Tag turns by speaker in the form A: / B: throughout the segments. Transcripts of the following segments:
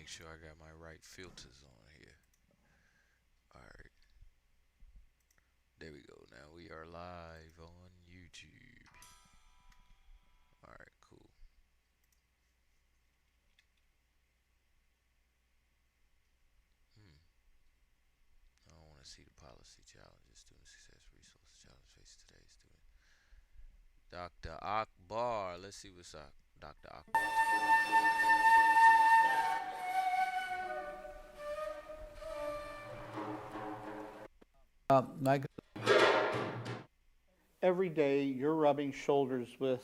A: make sure I got my right filters on here. All right, there we go. Now we are live on YouTube. All right, cool. Hmm. I don't want to see the policy challenges, student success resource challenge face today's student. Dr. Akbar. Let's see what's up, Dr. Akbar.
B: Michael,
C: every day you're rubbing shoulders with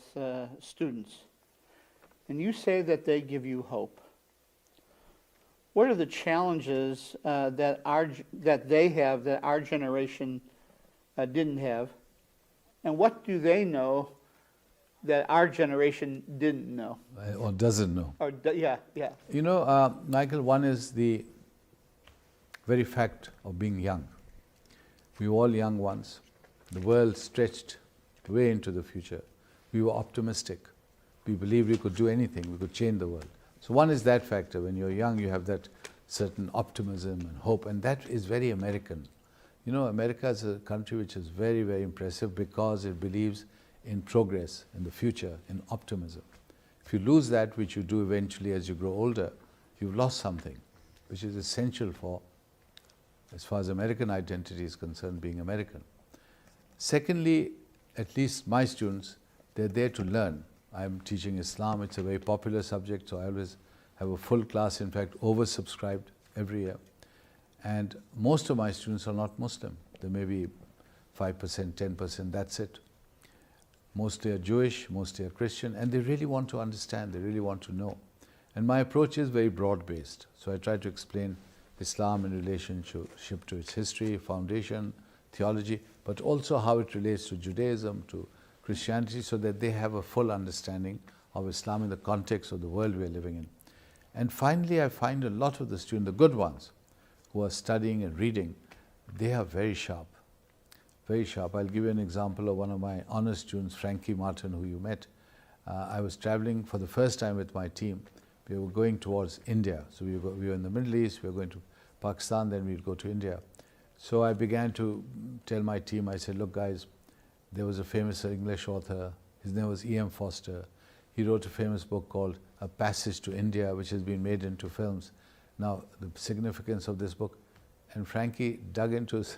C: students, and you say that they give you hope. What are the challenges that they have that our generation didn't have, and what do they know that our generation didn't know?
B: or doesn't know.
C: Yeah, yeah.
B: Michael, one is the very fact of being young. We were all young once. The world stretched way into the future. We were optimistic. We believed we could do anything. We could change the world. So one is that factor. When you're young, you have that certain optimism and hope, and that is very American. America is a country which is very, very impressive because it believes in progress, in the future, in optimism. If you lose that, which you do eventually as you grow older, you've lost something which is essential for, as far as American identity is concerned, being American. Secondly, at least my students, they're there to learn. I'm teaching Islam. It's a very popular subject, so I always have a full class, in fact, oversubscribed every year. And most of my students are not Muslim. There may be 5%, 10%, that's it. Mostly are Jewish, mostly are Christian, and they really want to understand, they really want to know. And my approach is very broad-based. So I try to explain Islam in relationship to its history, foundation, theology, but also how it relates to Judaism, to Christianity, so that they have a full understanding of Islam in the context of the world we are living in. And finally, I find a lot of the students, the good ones, who are studying and reading, they are very sharp, very sharp. I'll give you an example of one of my honor students, Frankie Martin, who you met. I was traveling for the first time with my team. We were going towards India. So we were in the Middle East, we were going to Pakistan, then we'd go to India. So I began to tell my team, I said, look guys, there was a famous English author, his name was E.M. Foster. He wrote a famous book called A Passage to India, which has been made into films. Now, the significance of this book, and Frankie dug into his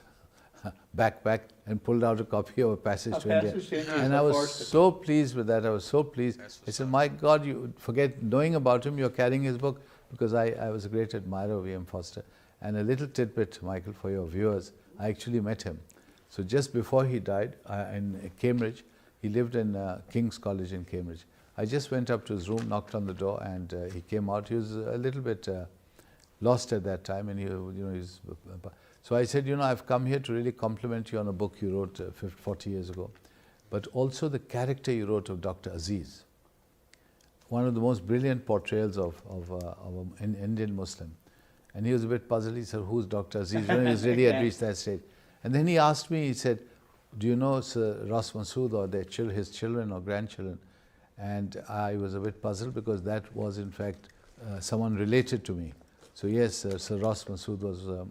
B: backpack and pulled out a copy of A Passage to India. And I was so pleased with that, I was so pleased. I said, my God, you forget knowing about him, you're carrying his book, because I was a great admirer of E.M. Foster. And a little tidbit, Michael, for your viewers, I actually met him. So just before he died in Cambridge, he lived in King's College in Cambridge. I just went up to his room, knocked on the door, and he came out. He was a little bit lost at that time, and he's. So I said, I've come here to really compliment you on a book you wrote 40 years ago, but also the character you wrote of Dr. Aziz, one of the most brilliant portrayals of an Indian Muslim. And he was a bit puzzled. He said, who's Dr. Aziz? He was really had reached that stage. And then he asked me, he said, do you know Sir Ross Masood or his children or grandchildren? And I was a bit puzzled because that was in fact someone related to me. So yes, Sir Ross Masood was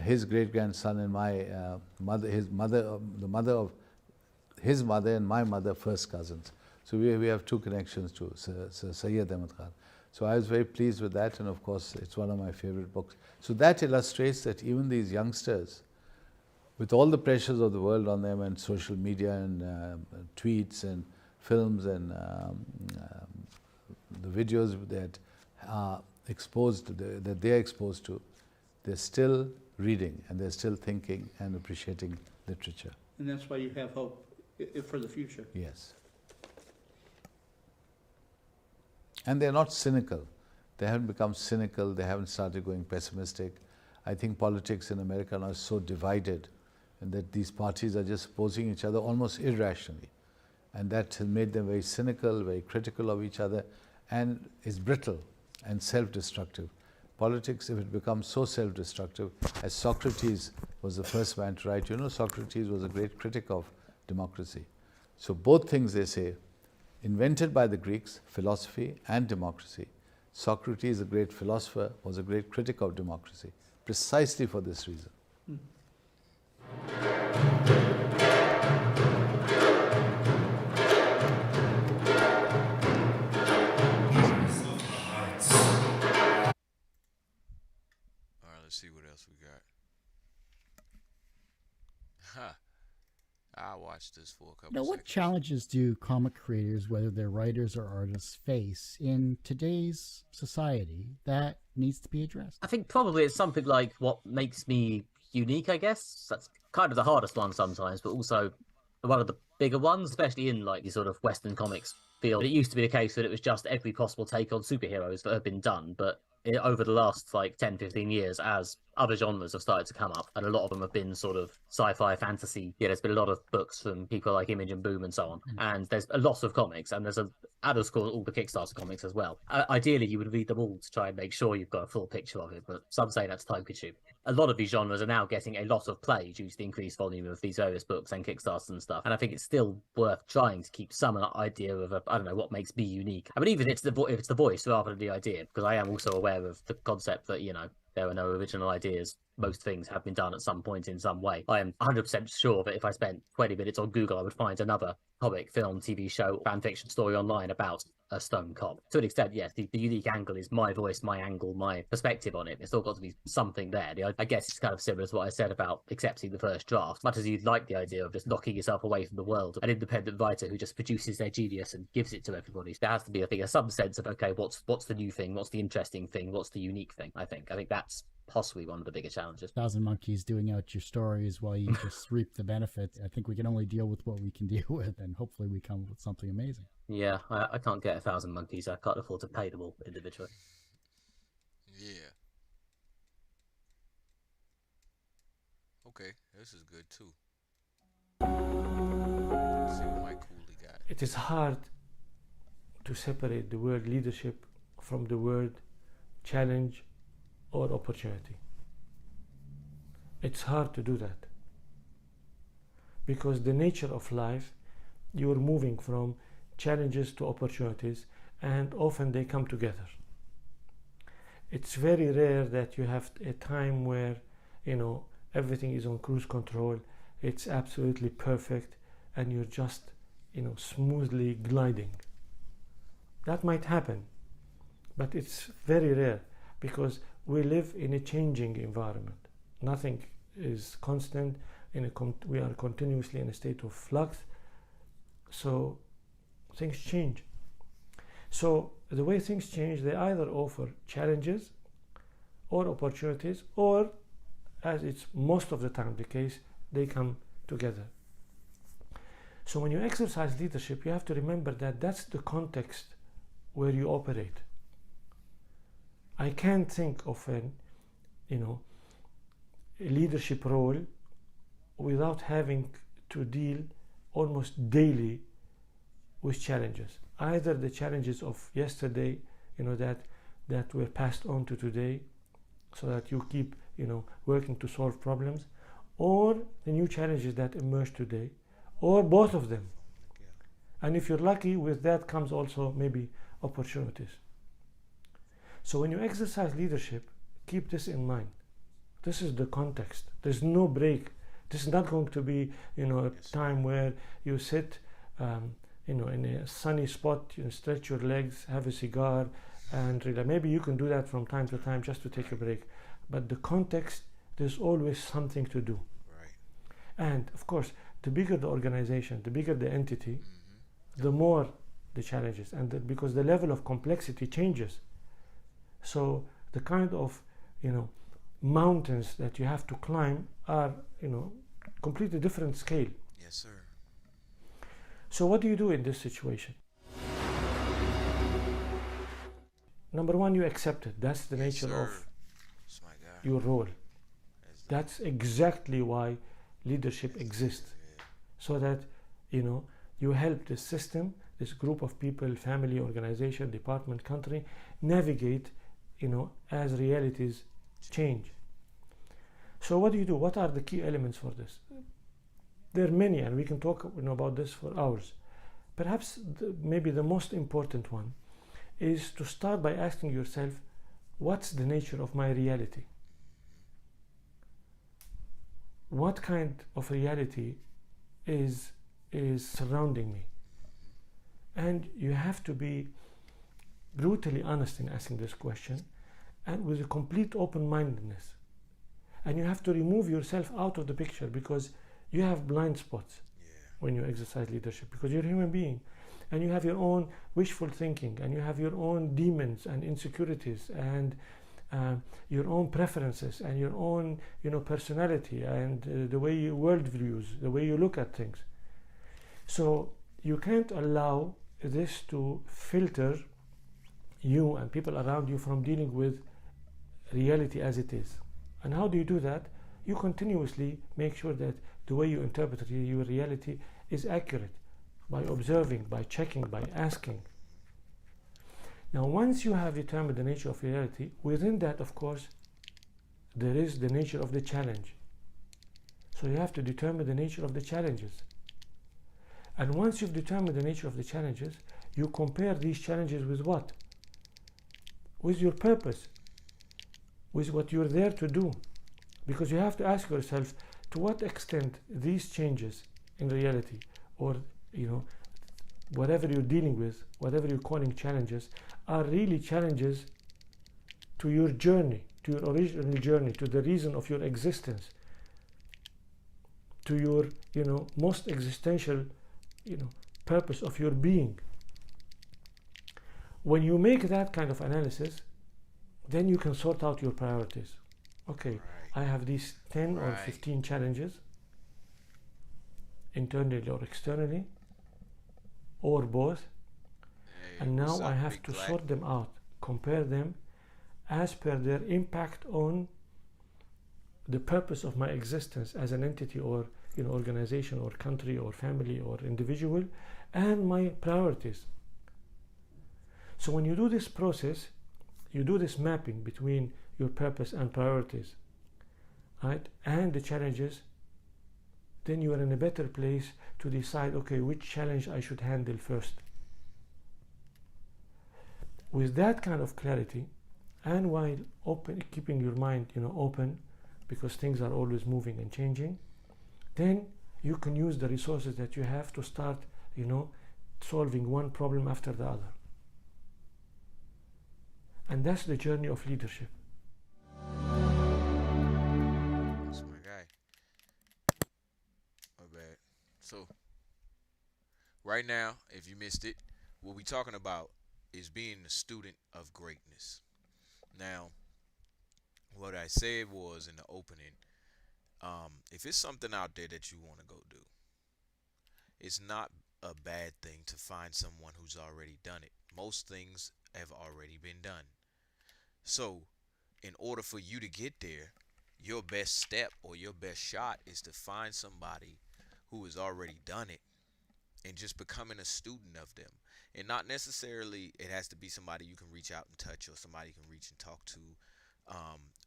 B: his great-grandson and my mother, the mother of his mother and my mother, first cousins. So we have two connections to Sir Sayyid Ahmad Khan. So I was very pleased with that, and of course it's one of my favorite books. So that illustrates that even these youngsters, with all the pressures of the world on them and social media and tweets and films and the videos that are exposed, that they are exposed to, they're still reading and they're still thinking and appreciating literature.
C: And that's why you have hope for the future.
B: Yes. And they're not cynical. They haven't become cynical. They haven't started going pessimistic. I think politics in America now is so divided, and that these parties are just opposing each other almost irrationally. And that has made them very cynical, very critical of each other, and is brittle and self-destructive. Politics, if it becomes so self-destructive, as Socrates was the first man to write, Socrates was a great critic of democracy. So both things, they say, invented by the Greeks, philosophy and democracy. Socrates, a great philosopher, was a great critic of democracy, precisely for this reason.
A: All right, let's see what else we got. Huh. I watched this for a couple
D: Now, what
A: seconds.
D: challenges do comic creators, whether they're writers or artists, face in today's society that needs to be addressed?
E: I think probably it's something like what makes me unique, I guess. That's kind of the hardest one sometimes, but also one of the bigger ones, especially in like the sort of Western comics field. It used to be the case that it was just every possible take on superheroes that have been done, but over the last like 10, 15 years, as other genres have started to come up, and a lot of them have been sort of sci-fi, fantasy. Yeah, there's been a lot of books from people like Image and Boom and so on, and there's a lot of comics, and there's others called all the Kickstarter comics as well. Ideally, you would read them all to try and make sure you've got a full picture of it, but some say that's time consuming. A lot of these genres are now getting a lot of play due to the increased volume of these various books and Kickstarters and stuff, and I think it's still worth trying to keep some idea of I don't know, what makes me unique. I mean, even if it's the voice rather than the idea, because I am also aware of the concept that, you know, there are no original ideas. Most things have been done at some point in some way. I am 100% sure that if I spent 20 minutes on Google, I would find another comic, film, TV show, fan fiction story online about a stone cop. To an extent, yes, the unique angle is my voice, my angle, my perspective on it. There's still got to be something there. I guess it's kind of similar to what I said about accepting the first draft. Much as you'd like the idea of just locking yourself away from the world, an independent writer who just produces their genius and gives it to everybody, there has to be, I think, some sense of, okay, what's the new thing? What's the interesting thing? What's the unique thing? I think that's possibly one of the bigger challenges.
D: 1,000 monkeys doing out your stories while you just reap the benefit. I think we can only deal with what we can deal with, and hopefully we come up with something amazing.
E: Yeah, I can't get 1,000 monkeys. I can't afford to pay them all individually.
A: Yeah. Okay, this is good too. Let's see what Mike Cooley got.
F: It is hard to separate the word leadership from the word challenge or opportunity. It's hard to do that because the nature of life, you're moving from challenges to opportunities, and often they come together. It's very rare that you have a time where, you know, everything is on cruise control, it's absolutely perfect, and you're just, you know, smoothly gliding. That might happen, but it's very rare because we live in a changing environment. Nothing is constant. We are continuously in a state of flux. So things change. So the way things change, they either offer challenges or opportunities, or, as it's most of the time the case, they come together. So when you exercise leadership, you have to remember that that's the context where you operate. I can't think of a leadership role without having to deal almost daily with challenges. Either the challenges of yesterday, that were passed on to today, so that you keep, working to solve problems, or the new challenges that emerge today, or both of them. And if you're lucky, with that comes also maybe opportunities. So when you exercise leadership, keep this in mind. This is the context. There's no break. This is not going to be, a time where you sit, in a sunny spot, stretch your legs, have a cigar, and relax. Maybe you can do that from time to time just to take a break. But the context, there's always something to do. Right. And of course, the bigger the organization, the bigger the entity, the more the challenges, and because the level of complexity changes. So the kind of, mountains that you have to climb are, completely different scale.
A: Yes, sir.
F: So what do you do in this situation? Number one, you accept it. That's the nature of your role. That's exactly why leadership exists. So that, you help the system, this group of people, family, organization, department, country, navigate, as realities change. So what do you do? What are the key elements for this? There are many, and we can talk about this for hours. Perhaps maybe the most important one is to start by asking yourself, what's the nature of my reality? What kind of reality is surrounding me? And you have to be brutally honest in asking this question, and with a complete open-mindedness. And you have to remove yourself out of the picture, because you have blind spots when you exercise leadership, because you're a human being and you have your own wishful thinking, and you have your own demons and insecurities, and your own preferences, and your own personality, and the way you worldviews, the way you look at things. So you can't allow this to filter you and people around you from dealing with reality as it is. And how do you do that? You continuously make sure that the way you interpret your reality is accurate, by observing, by checking, by asking. Now, once you have determined the nature of reality, within that, of course, there is the nature of the challenge. So you have to determine the nature of the challenges. And once you've determined the nature of the challenges, you compare these challenges with what? With your purpose, with what you're there to do. Because you have to ask yourself, to what extent these changes in reality, or whatever you're dealing with, whatever you're calling challenges, are really challenges to your journey, to your original journey, to the reason of your existence, to your most existential purpose of your being. When you make that kind of analysis, then you can sort out your priorities. Okay, I have these 10 or 15 challenges, internally or externally, or both, and now I have to sort them out, compare them as per their impact on the purpose of my existence as an entity, or organization, or country, or family, or individual, and my priorities. So when you do this process, you do this mapping between your purpose and priorities, right, and the challenges, then you are in a better place to decide, okay, which challenge I should handle first. With that kind of clarity, and while keeping your mind open, because things are always moving and changing, then you can use the resources that you have to start solving one problem after the other. And that's the journey of leadership.
A: That's my guy. My bad. So, right now, if you missed it, what we're talking about is being a student of greatness. Now, what I said was in the opening, if it's something out there that you want to go do, it's not a bad thing to find someone who's already done it. Most things have already been done. So, in order for you to get there, your best step or your best shot is to find somebody who has already done it and just becoming a student of them. And not necessarily it has to be somebody you can reach out and touch, or somebody you can reach and talk to.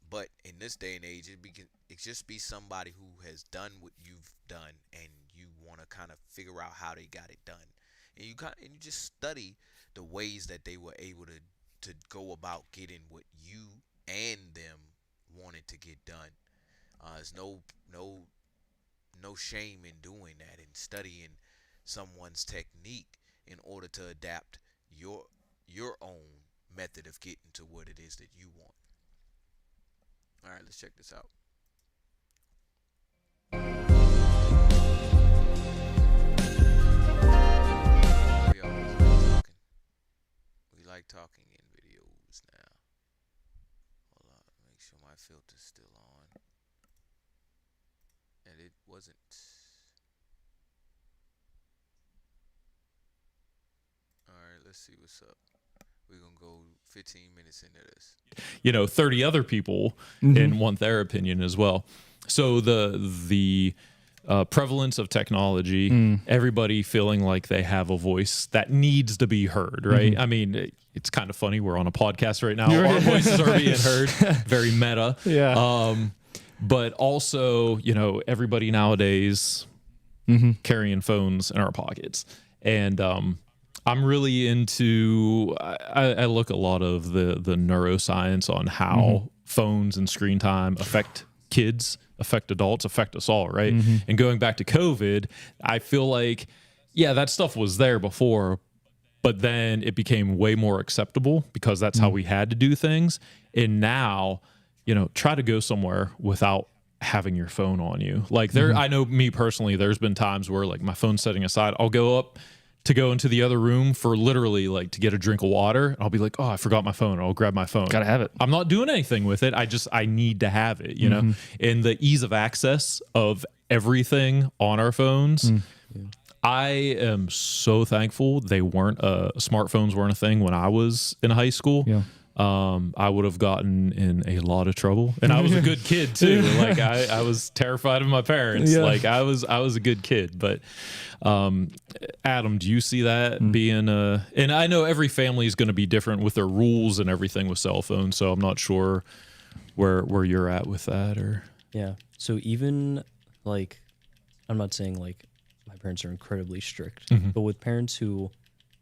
A: But in this day and age, it just be somebody who has done what you've done, and you want to kind of figure out how they got it done. And you just study the ways that they were able to go about getting what you and them wanted to get done. There's no shame in doing that, and studying someone's technique in order to adapt your own method of getting to what it is that you want. All right, let's check this out. We always like talking. We like talking in videos now. Hold on, make sure my filter's still on. And it wasn't. Alright, let's see what's up. We're going to go 15 minutes into this.
G: 30 other people and want their opinion as well. So the prevalence of technology, everybody feeling like they have a voice that needs to be heard, right? I mean, it's kind of funny. We're on a podcast right now. Our voices are being heard. Very meta.
H: Yeah.
G: But also, everybody nowadays carrying phones in our pockets. And I'm really into. I look a lot of the neuroscience on how phones and screen time affect kids, affect adults, affect us all, right? And going back to COVID, I feel like, yeah, that stuff was there before, but then it became way more acceptable because that's how we had to do things. And now, you know, try to go somewhere without having your phone on you. Like I know me personally, there's been times where like my phone's setting aside, I'll go up to go into the other room for literally like to get a drink of water. And I'll be like, oh, I forgot my phone. I'll grab my phone.
H: Gotta have it.
G: I'm not doing anything with it. I need to have it, you know? And the ease of access of everything on our phones. I am so thankful smartphones weren't a thing when I was in high school.
H: Yeah.
G: I would have gotten in a lot of trouble, and I was a good kid too. Like I was terrified of my parents.
H: Yeah.
G: Like I was a good kid. But Adam, do you see that being and I know every family is going to be different with their rules and everything with cell phones, so I'm not sure where you're at with that. Or
I: Yeah. So even like, I'm not saying like my parents are incredibly strict, but with parents who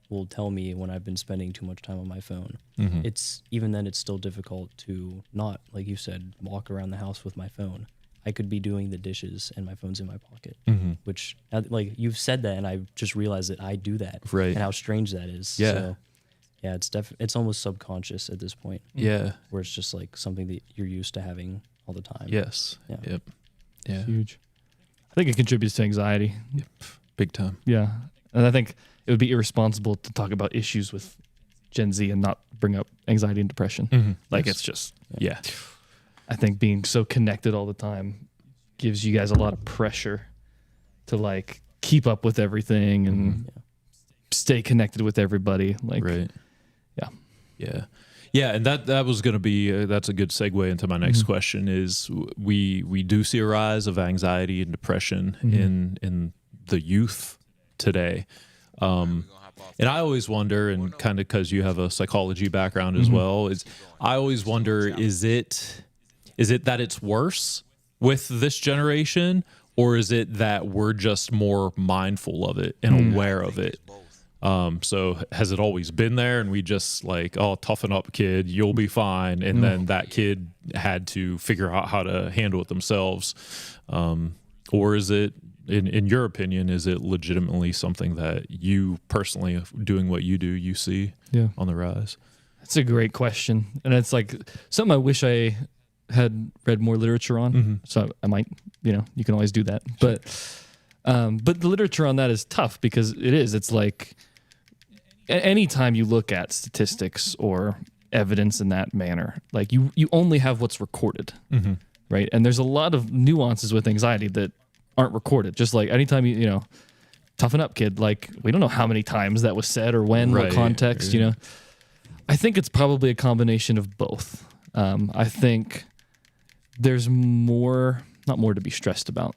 I: will tell me when I've been spending too much time on my phone, it's even then it's still difficult to not, like you said, walk around the house with my phone. I could be doing the dishes and my phone's in my pocket, which like you've said that and I just realized that I do that,
G: Right.
I: and how strange that is.
G: Yeah.
I: So, yeah, it's almost subconscious at this point.
G: yeah,
I: Where it's just like something that you're used to having all the time.
G: yes,
I: Yeah.
G: yep, yeah,
H: Huge. I think it contributes to anxiety.
G: big time.
H: Yeah. And I think it would be irresponsible to talk about issues with Gen Z and not bring up anxiety and depression. Like it's just,
G: Yeah,
H: I think being so connected all the time gives you guys a lot of pressure to like keep up with everything and stay connected with everybody. Like,
G: right.
H: yeah.
G: Yeah. Yeah, and that was going to be that's a good segue into my next question. Is we do see a rise of anxiety and depression in the youth today, and I always wonder, and kind of because you have a psychology background as well, I always wonder, is it that it's worse with this generation, or is it that we're just more mindful of it and aware of it? So has it always been there and we just like, oh, toughen up, kid, you'll be fine, and then that kid had to figure out how to handle it themselves, or is it, in your opinion, is it legitimately something that you personally, doing what you do, you see on the rise?
H: That's a great question. And it's like something I wish I had read more literature on. So I might, you can always do that. But the literature on that is tough because it's like anytime you look at statistics or evidence in that manner, like you only have what's recorded, right? And there's a lot of nuances with anxiety that aren't recorded. Just like anytime you toughen up, kid, like we don't know how many times that was said or when, what context, I think it's probably a combination of both. I think there's not more to be stressed about.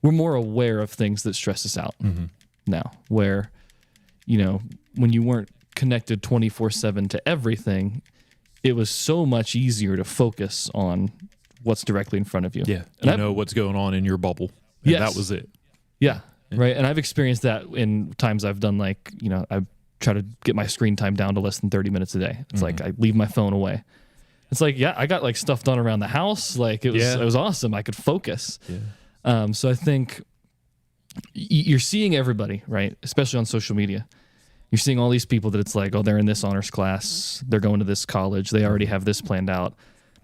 H: We're more aware of things that stress us out now, where, when you weren't connected 24/7 to everything, it was so much easier to focus on what's directly in front of you.
G: Yeah,
H: and
G: you know what's going on in your bubble. And
H: Yes.
G: that was it.
H: Yeah, right. And I've experienced that in times I've done like, I try to get my screen time down to less than 30 minutes a day. It's like I leave my phone away. It's like, yeah, I got like stuff done around the house. Like it was awesome. I could focus.
G: Yeah.
H: So I think you're seeing everybody, right? Especially on social media. You're seeing all these people that it's like, oh, they're in this honors class. They're going to this college. They already have this planned out.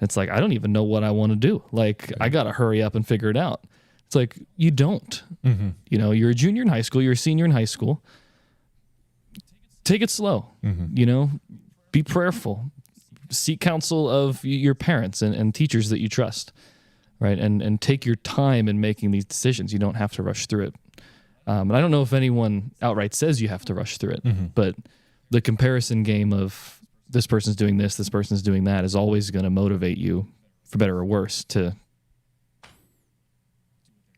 H: It's like, I don't even know what I want to do. Like, I got to hurry up and figure it out. It's like, you don't. You're a junior in high school. You're a senior in high school. Take it slow. Be prayerful. Seek counsel of your parents and teachers that you trust, right? And take your time in making these decisions. You don't have to rush through it. And I don't know if anyone outright says you have to rush through it, but the comparison game of this person's doing this, this person's doing that is always going to motivate you, for better or worse, to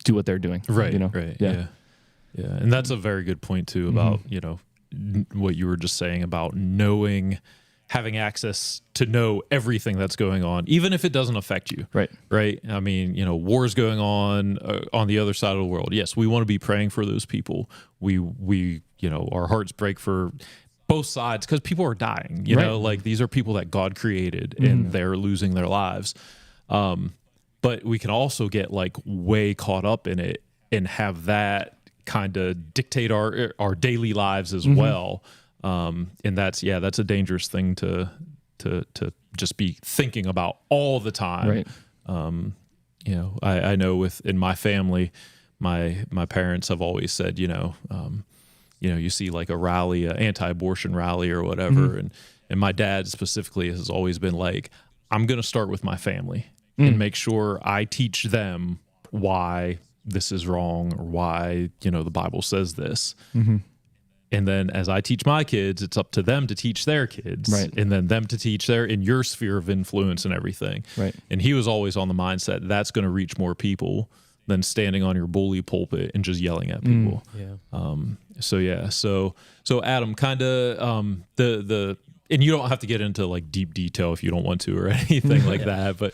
H: do what they're doing.
G: Right. Right. Yeah. And that's a very good point too about, what you were just saying about knowing having access to know everything that's going on, even if it doesn't affect you.
H: Right.
G: Right. I mean, wars going on the other side of the world. Yes, we want to be praying for those people. We our hearts break for both sides because people are dying. You know, like these are people that God created and they're losing their lives. But we can also get like way caught up in it and have that kind of dictate our daily lives as well. And that's a dangerous thing to just be thinking about all the time.
H: Right.
G: I know in my family, my parents have always said, you see like a rally, an anti-abortion rally or whatever. And my dad specifically has always been like, I'm going to start with my family and make sure I teach them why this is wrong or why, the Bible says this. And then as I teach my kids, it's up to them to teach their kids,
H: right.
G: And then them to teach in your sphere of influence and everything.
H: Right.
G: And he was always on the mindset that's going to reach more people than standing on your bully pulpit and just yelling at people. So Adam, kind of the and you don't have to get into like deep detail if you don't want to or anything like that, but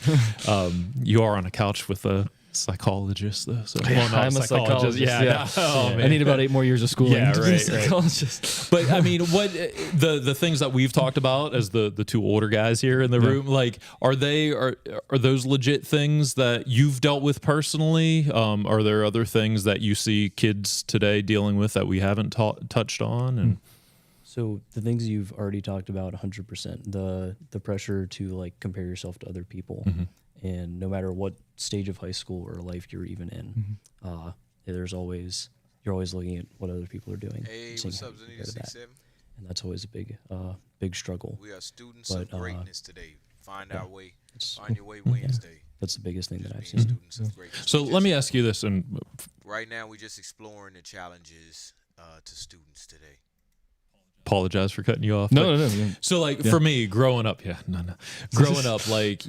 G: you are on a couch with a psychologist though. So
H: I'm a psychologist.
G: Yeah. Oh, man.
H: I need about 8 more years of schooling.
G: Yeah,
H: to be a
G: right.
H: psychologist.
G: But I mean, what the things that we've talked about as the two older guys here in the room, like, are those legit things that you've dealt with personally? Are there other things that you see kids today dealing with that we haven't touched on? And
I: so the things you've already talked about 100%, the pressure to like compare yourself to other people. And no matter what stage of high school or life you're even in, you're always looking at what other people are doing.
A: Hey, what's up, Zenita 67?
I: And that's always a big struggle.
A: We are students of greatness today. Find our way. Find your way Wednesday.
I: That's the biggest thing that I've
A: Being
I: seen.
A: students of greatness.
G: so let me ask you this, and
A: Right now, we're just exploring the challenges to students today.
G: apologize for cutting you off.
H: No.
G: So like for me growing up, growing up, like,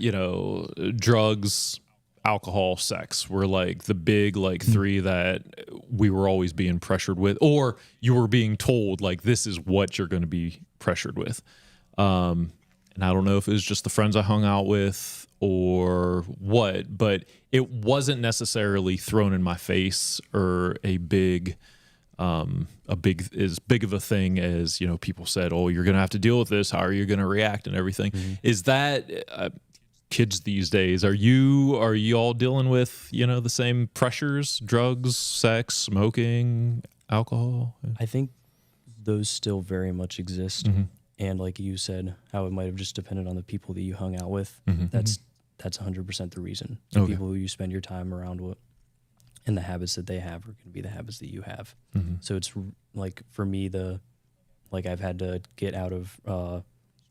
G: drugs, alcohol, sex were like the big like 3 that we were always being pressured with, or you were being told like this is what you're going to be pressured with. And I don't know if it was just the friends I hung out with or what, but it wasn't necessarily thrown in my face or as big of a thing as, people said, oh, you're going to have to deal with this. How are you going to react and everything? Is that kids these days? Are you all dealing with, the same pressures, drugs, sex, smoking, alcohol?
I: I think those still very much exist. And like you said, how it might have just depended on the people that you hung out with. That's 100% the reason. The people who you spend your time around with and the habits that they have are going to be the habits that you have. So it's like, for me, I've had to get out of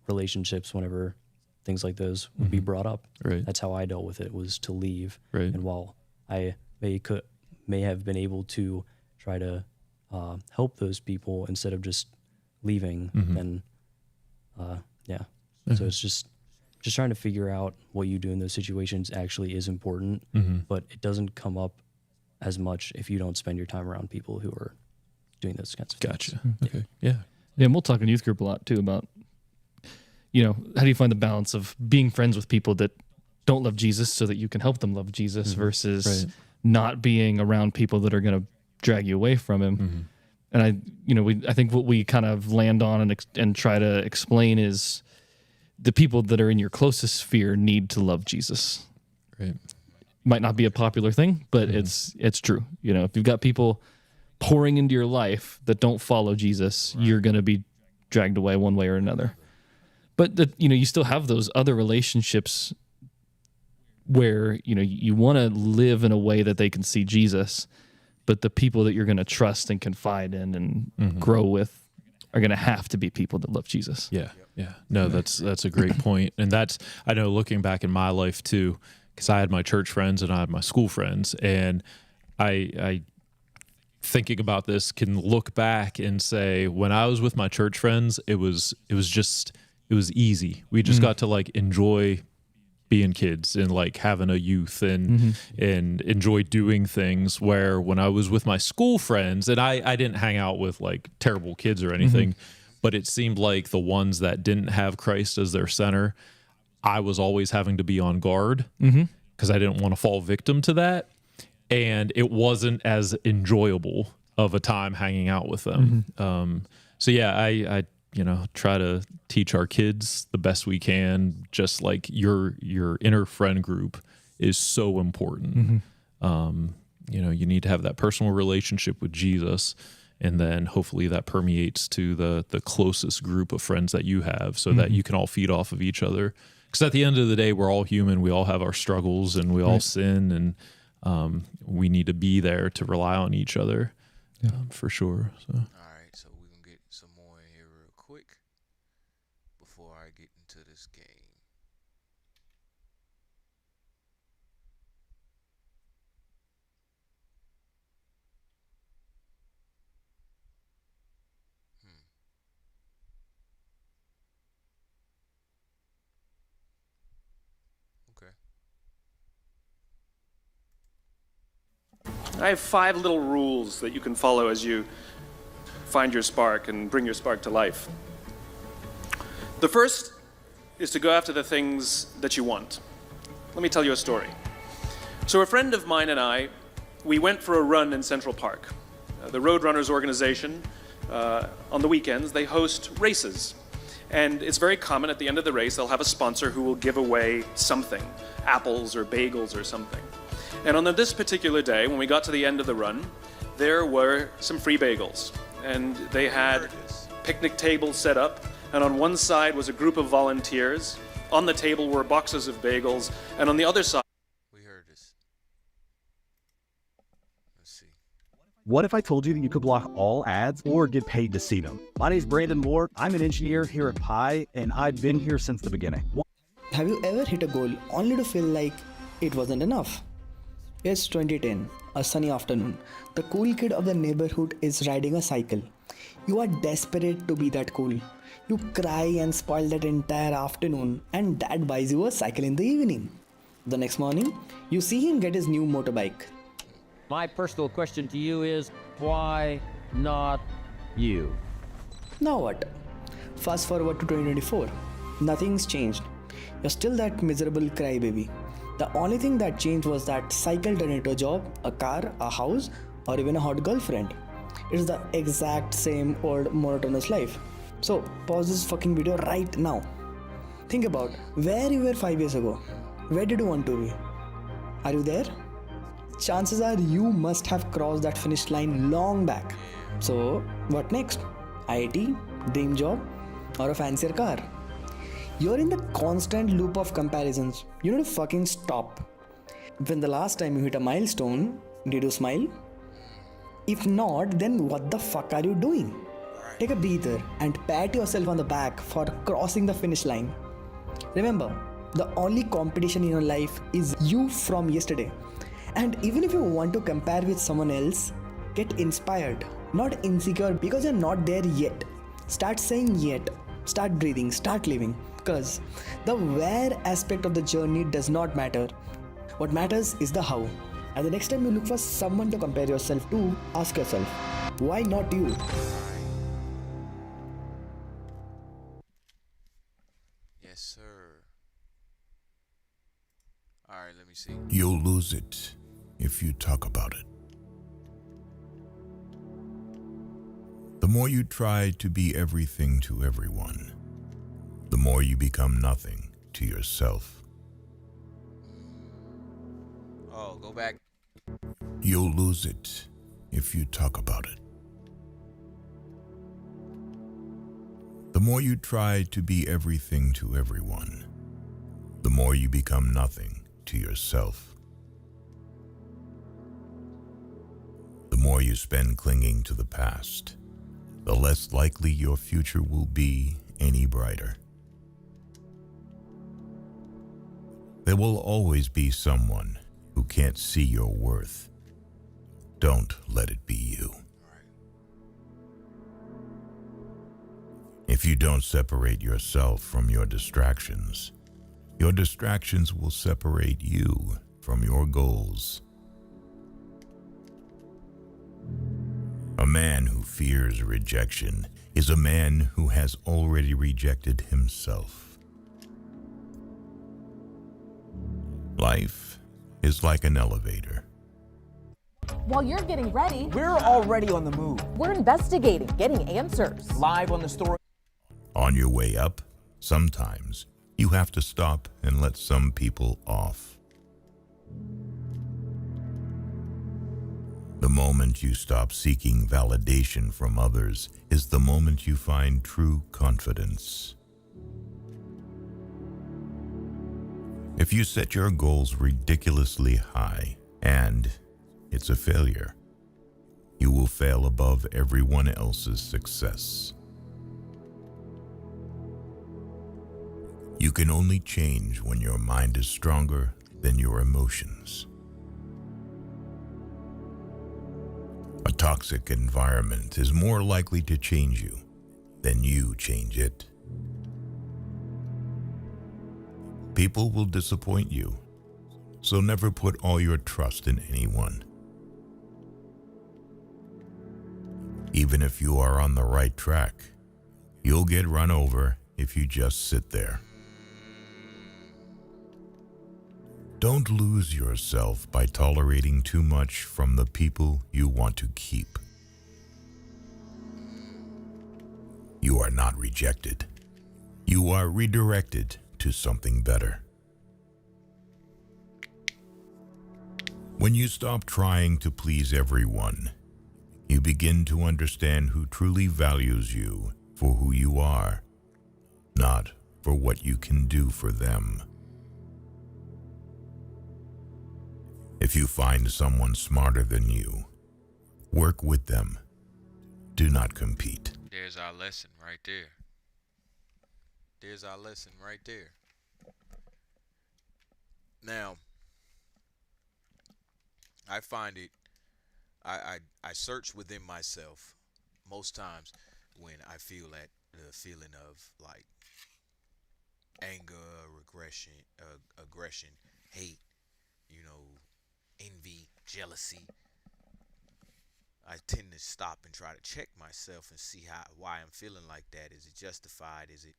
I: relationships whenever things like those would be brought up.
G: Right.
I: That's how I dealt with it, was to leave.
G: Right.
I: And while I may have been able to try to help those people instead of just leaving, then so it's just trying to figure out what you do in those situations actually is important, but it doesn't come up as much if you don't spend your time around people who are doing those kinds of things.
G: Gotcha. Okay. Yeah.
H: And we'll talk in youth group a lot too about, how do you find the balance of being friends with people that don't love Jesus so that you can help them love Jesus versus not being around people that are going to drag you away from him. And I think what we kind of land on and try to explain is the people that are in your closest sphere need to love Jesus.
G: Right.
H: Might not be a popular thing, but it's true. If you've got people pouring into your life that don't follow Jesus, you're going to be dragged away one way or another. But you still have those other relationships where you want to live in a way that they can see Jesus, but the people that you're going to trust and confide in and grow with are going to have to be people that love Jesus.
G: Yeah. Yeah. No, that's a great point. And I know, looking back in my life too, because I had my church friends and I had my school friends, and I thinking about this can look back and say, when I was with my church friends, it was easy. We just got to like enjoy being kids and like having a youth and enjoy doing things, where when I was with my school friends, and I didn't hang out with like terrible kids or anything, but it seemed like the ones that didn't have Christ as their center, I was always having to be on guard because I didn't want to fall victim to that. And it wasn't as enjoyable of a time hanging out with them. So yeah, I try to teach our kids the best we can. Just like your inner friend group is so important. You need to have that personal relationship with Jesus, and then hopefully that permeates to the closest group of friends that you have, so that you can all feed off of each other. Because at the end of the day, we're all human. We all have our struggles, and we all sin, and we need to be there to rely on each other, for sure. So.
A: All right, so we're going to get some more in here real quick before I get into this game. Okay.
J: I have 5 little rules that you can follow as you find your spark and bring your spark to life. The first is to go after the things that you want. Let me tell you a story. So a friend of mine and I, we went for a run in Central Park. The Roadrunners organization, on the weekends, they host races. And it's very common at the end of the race, they'll have a sponsor who will give away something, apples or bagels or something. And on this particular day, when we got to the end of the run, there were some free bagels. And they had picnic tables set up, and on one side was a group of volunteers. On the table were boxes of bagels, and on the other side...
A: We heard this. Let's see.
K: What if I told you that you could block all ads or get paid to see them? My name is Brandon Moore. I'm an engineer here at Pi, and I've been here since the beginning.
L: Have you ever hit a goal only to feel like it wasn't enough? It's 2010, a sunny afternoon. The cool kid of the neighborhood is riding a cycle. You are desperate to be that cool. You cry and spoil that entire afternoon, and dad buys you a cycle in the evening. The next morning, you see him get his new motorbike.
M: My personal question to you is, why not you?
L: Now what? Fast forward to 2024. Nothing's changed. You're still that miserable crybaby. The only thing that changed was that cycle turned into a job, a car, a house, or even a hot girlfriend. It's the exact same old monotonous life. So pause this fucking video right now. Think about where you were 5 years ago. Where did you want to be? Are you there? Chances are you must have crossed that finish line long back. So what next? IIT, dream job, or a fancier car? You're in the constant loop of comparisons. You need to fucking stop. When the last time you hit a milestone, did you smile? If not, then what the fuck are you doing? Take a breather and pat yourself on the back for crossing the finish line. Remember, the only competition in your life is you from yesterday. And even if you want to compare with someone else, get inspired, not insecure because you're not there yet. Start saying yet. Start breathing, start living. Because the where aspect of the journey does not matter. What matters is the how. And the next time you look for someone to compare yourself to, ask yourself, why not you?
A: Yes, sir. All right, let me see.
N: You'll lose it if you talk about it. The more you try to be everything to everyone, the more you become nothing to yourself.
A: Oh, go back.
N: You'll lose it if you talk about it. The more you try to be everything to everyone, the more you become nothing to yourself. The more you spend clinging to the past, the less likely your future will be any brighter. There will always be someone who can't see your worth. Don't let it be you. If you don't separate yourself from your distractions will separate you from your goals. A man who fears rejection is a man who has already rejected himself. Life is like an elevator.
O: While you're getting ready,
P: we're already on the move.
O: We're investigating, getting answers.
P: Live on the story.
N: On your way up, sometimes you have to stop and let some people off. The moment you stop seeking validation from others is the moment you find true confidence. If you set your goals ridiculously high and it's a failure, you will fail above everyone else's success. You can only change when your mind is stronger than your emotions. A toxic environment is more likely to change you than you change it. People will disappoint you, so never put all your trust in anyone. Even if you are on the right track, you'll get run over if you just sit there. Don't lose yourself by tolerating too much from the people you want to keep. You are not rejected. You are redirected to something better. When you stop trying to please everyone, you begin to understand who truly values you for who you are, not for what you can do for them. If you find someone smarter than you, work with them. Do not compete.
A: There's our lesson right there. There's our lesson right there. Now, I find it, I search within myself most times when I feel that the feeling of like anger, aggression, hate, envy, jealousy. I tend to stop and try to check myself and see why I'm feeling like that. Is it justified? Is it,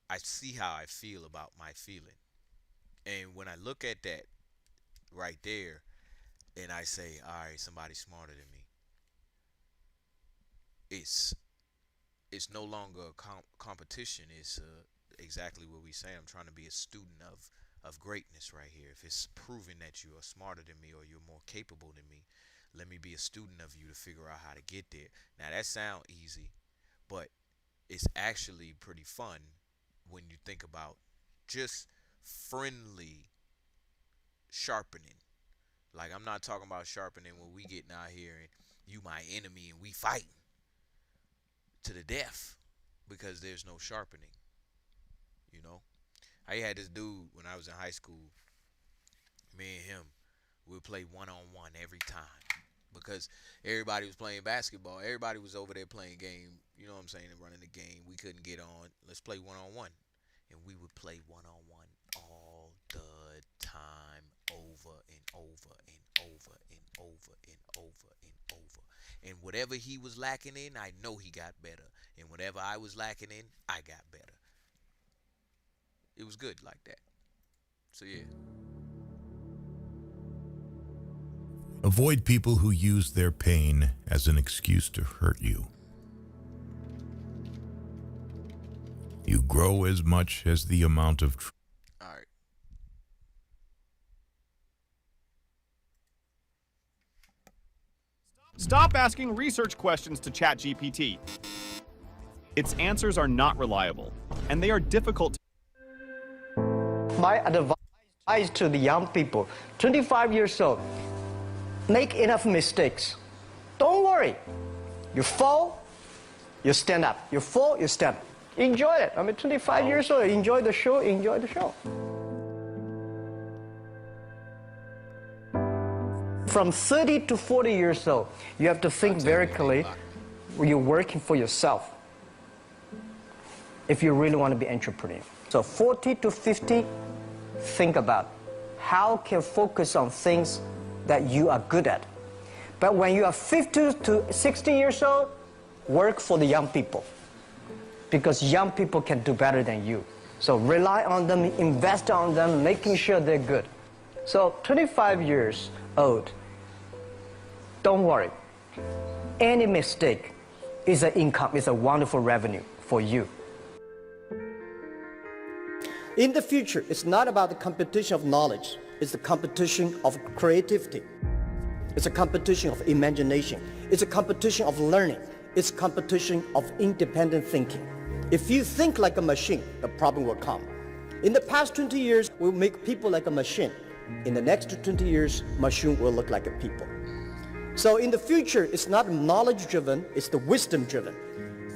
A: I see how I feel about my feeling. And when I look at that right there and I say, all right, somebody's smarter than me, it's no longer a competition. It's exactly what we say. I'm trying to be a student of greatness right here. If it's proven that you are smarter than me or you're more capable than me, let me be a student of you to figure out how to get there. Now that sounds easy, but it's actually pretty fun when you think about just friendly sharpening. Like, I'm not talking about sharpening when we getting out here and you my enemy and we fighting to the death because there's no sharpening. I had this dude when I was in high school. Me and him, we would play one-on-one every time because everybody was playing basketball. Everybody was over there playing game, you know what I'm saying, and running the game. We couldn't get on. Let's play one-on-one. And we would play one-on-one all the time, over and over and over and over and over and over. And whatever he was lacking in, I know he got better. And whatever I was lacking in, I got better. It was good like that. So yeah.
N: Avoid people who use their pain as an excuse to hurt you. You grow as much as the amount of
A: All right.
Q: Stop asking research questions to ChatGPT. Its answers are not reliable, and they are difficult to...
R: My advice to the young people, 25 years old, make enough mistakes. Don't worry. You fall, you stand up. You fall, you stand up. Enjoy it. 25 years old, enjoy the show, enjoy the show. From 30 to 40 years old, you have to think very clearly when you're working for yourself if you really want to be an entrepreneur. So 40 to 50, think about how can focus on things that you are good at. But when you are 50 to 60 years old, work for the young people. Because young people can do better than you. So rely on them, invest on them, making sure they're good. So 25 years old, don't worry. Any mistake is an income, is a wonderful revenue for you. In the future, it's not about the competition of knowledge. It's the competition of creativity. It's a competition of imagination. It's a competition of learning. It's a competition of independent thinking. If you think like a machine, the problem will come. In the past 20 years, we'll make people like a machine. In the next 20 years, machine will look like a people. So in the future, it's not knowledge-driven, it's the wisdom-driven.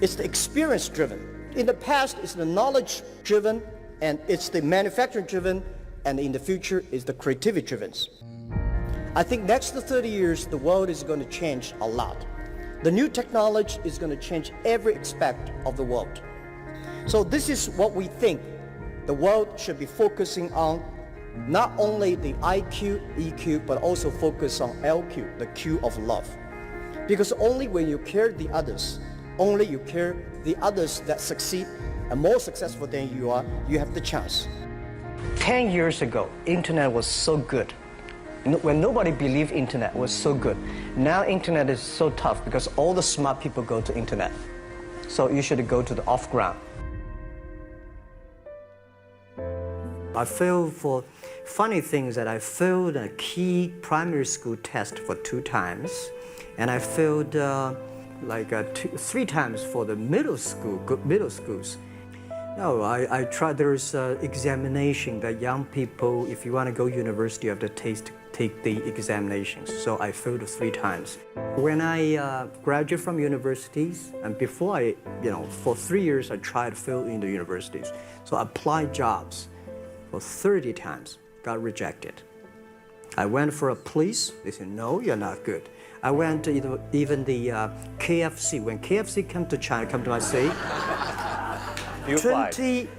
R: It's the experience-driven. In the past, it's the knowledge-driven, and it's the manufacturing-driven, and in the future, it's the creativity-driven. I think next to 30 years, the world is going to change a lot. The new technology is going to change every aspect of the world. So this is what we think the world should be focusing on, not only the IQ, EQ, but also focus on LQ, the Q of love. Because only when you care the others, only you care the others that succeed and more successful than you are, you have the chance. 10 years ago, internet was so good. When nobody believed internet was so good. Now internet is so tough because all the smart people go to internet. So you should go to the off-ground. I failed for funny things that I failed a key primary school test for 2 times, and I failed 3 times for the middle schools. No, I tried. There's examination that young people, if you want to go to university, you have to take the examinations. So I failed 3 times. When I graduated from universities, and before for 3 years I tried to fill in the universities. So I applied jobs for 30 times, got rejected. I went for a police, they said, no, you're not good. I went to even the KFC. When KFC came to China, come to my city,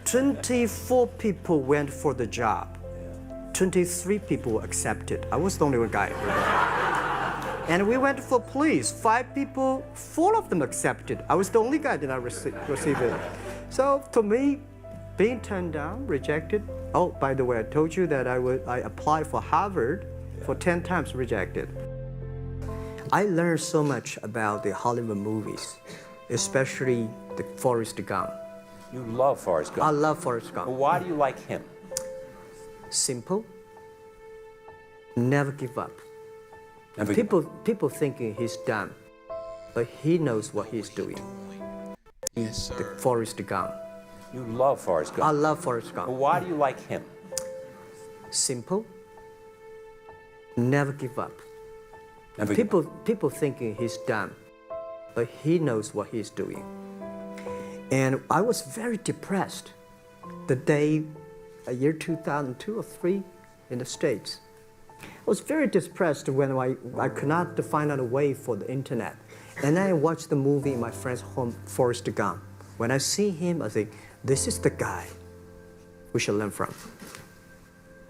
R: 24 people went for the job. 23 people were accepted. I was the only one guy. And we went for police. 5 people, 4 of them accepted. I was the only guy that I received it. So to me, being turned down, rejected. Oh, by the way, I told you that I applied for Harvard for 10 times, rejected. I learned so much about the Hollywood movies, especially the Forrest Gump.
S: You love Forrest Gump.
R: I love Forrest Gump.
S: Well, why do you like him?
R: Simple. Never give up. And people thinking he's dumb, but he knows what he's doing. Yes, sir. The Forrest Gump.
S: You love Forrest Gump.
R: I love Forrest Gump.
S: Well, why do you like him?
R: Simple. Never give up. And people thinking he's dumb, but he knows what he's doing. And I was very depressed the day, year 2002 or 3 in the States. I was very depressed when I could not find out a way for the internet. And then I watched the movie in my friend's home, Forrest Gump. When I see him, I think, this is the guy we should learn from.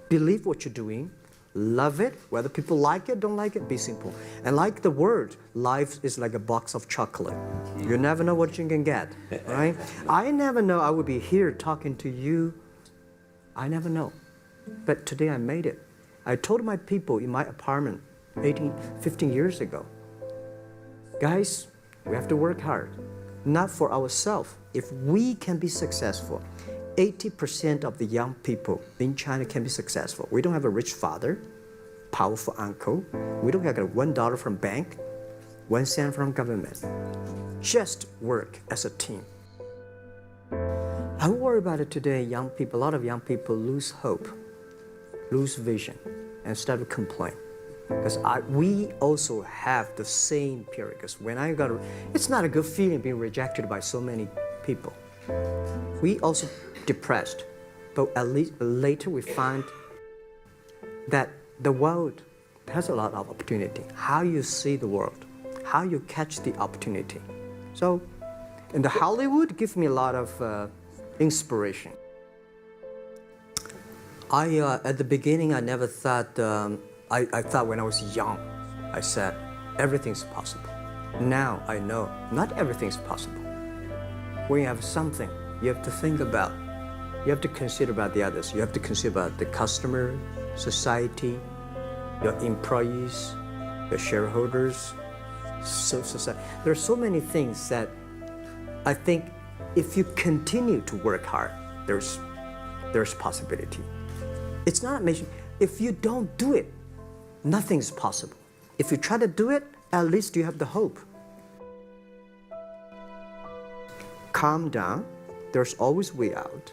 R: Believe what you're doing, love it, whether people like it, don't like it, be simple. And like the word, life is like a box of chocolate. You never know what you can get, right? I never know I would be here talking to you. I never know. But today I made it. I told my people in my apartment 15 years ago, guys, we have to work hard, not for ourselves. If we can be successful, 80% of the young people in China can be successful. We don't have a rich father, powerful uncle. We don't have $1 from bank, 1 cent from government. Just work as a team. I worry about it today. Young people, a lot of young people lose hope, lose vision, and start to complain. Because we also have the same period. Because when it's not a good feeling being rejected by so many people. We also depressed, but at least later we find that the world has a lot of opportunity. How you see the world, how you catch the opportunity. So, in the Hollywood gives me a lot of inspiration. At the beginning, I never thought, I thought when I was young, I said, everything's possible. Now I know not everything's possible. When you have something, you have to think about, you have to consider about the others. You have to consider about the customer, society, your employees, your shareholders, society. There are so many things that I think if you continue to work hard, there's possibility. It's not amazing. If you don't do it, nothing's possible. If you try to do it, at least you have the hope. Calm down. There's always a way out.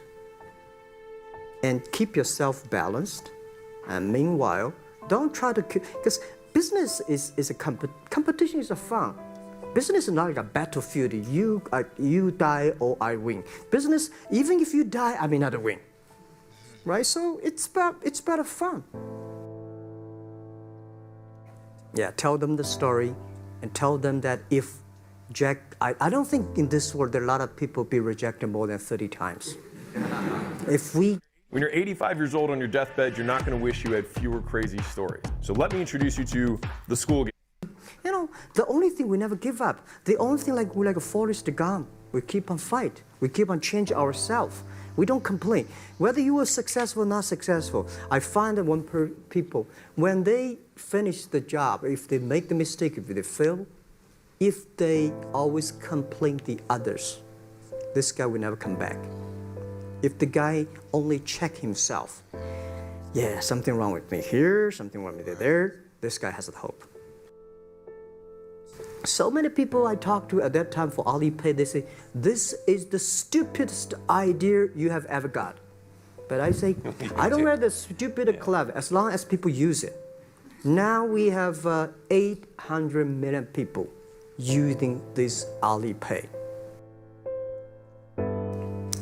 R: And keep yourself balanced. And meanwhile, don't try to keep, because business is a competition is a fun. Business is not like a battlefield. You die or I win. Business, even if you die, I may not win. Right? So it's about fun. Yeah, tell them the story and tell them that if Jack, I don't think in this world there are a lot of people be rejected more than 30 times.
T: When you're 85 years old on your deathbed, you're not going to wish you had fewer crazy stories. So let me introduce you to the school game.
R: You know, the only thing we never give up, the only thing we're like a Forrest Gump, we keep on fight. We keep on changing ourselves. We don't complain. Whether you were successful or not successful, I find that people, when they finish the job, if they make the mistake, if they fail, if they always complain the others, this guy will never come back. If the guy only check himself, yeah, something wrong with me here, something wrong with me there, this guy has a hope. So many people I talked to at that time for Alipay, they say, this is the stupidest idea you have ever got. But I say, I don't care the stupid or clever, as long as people use it. Now we have 800 million people using this Alipay.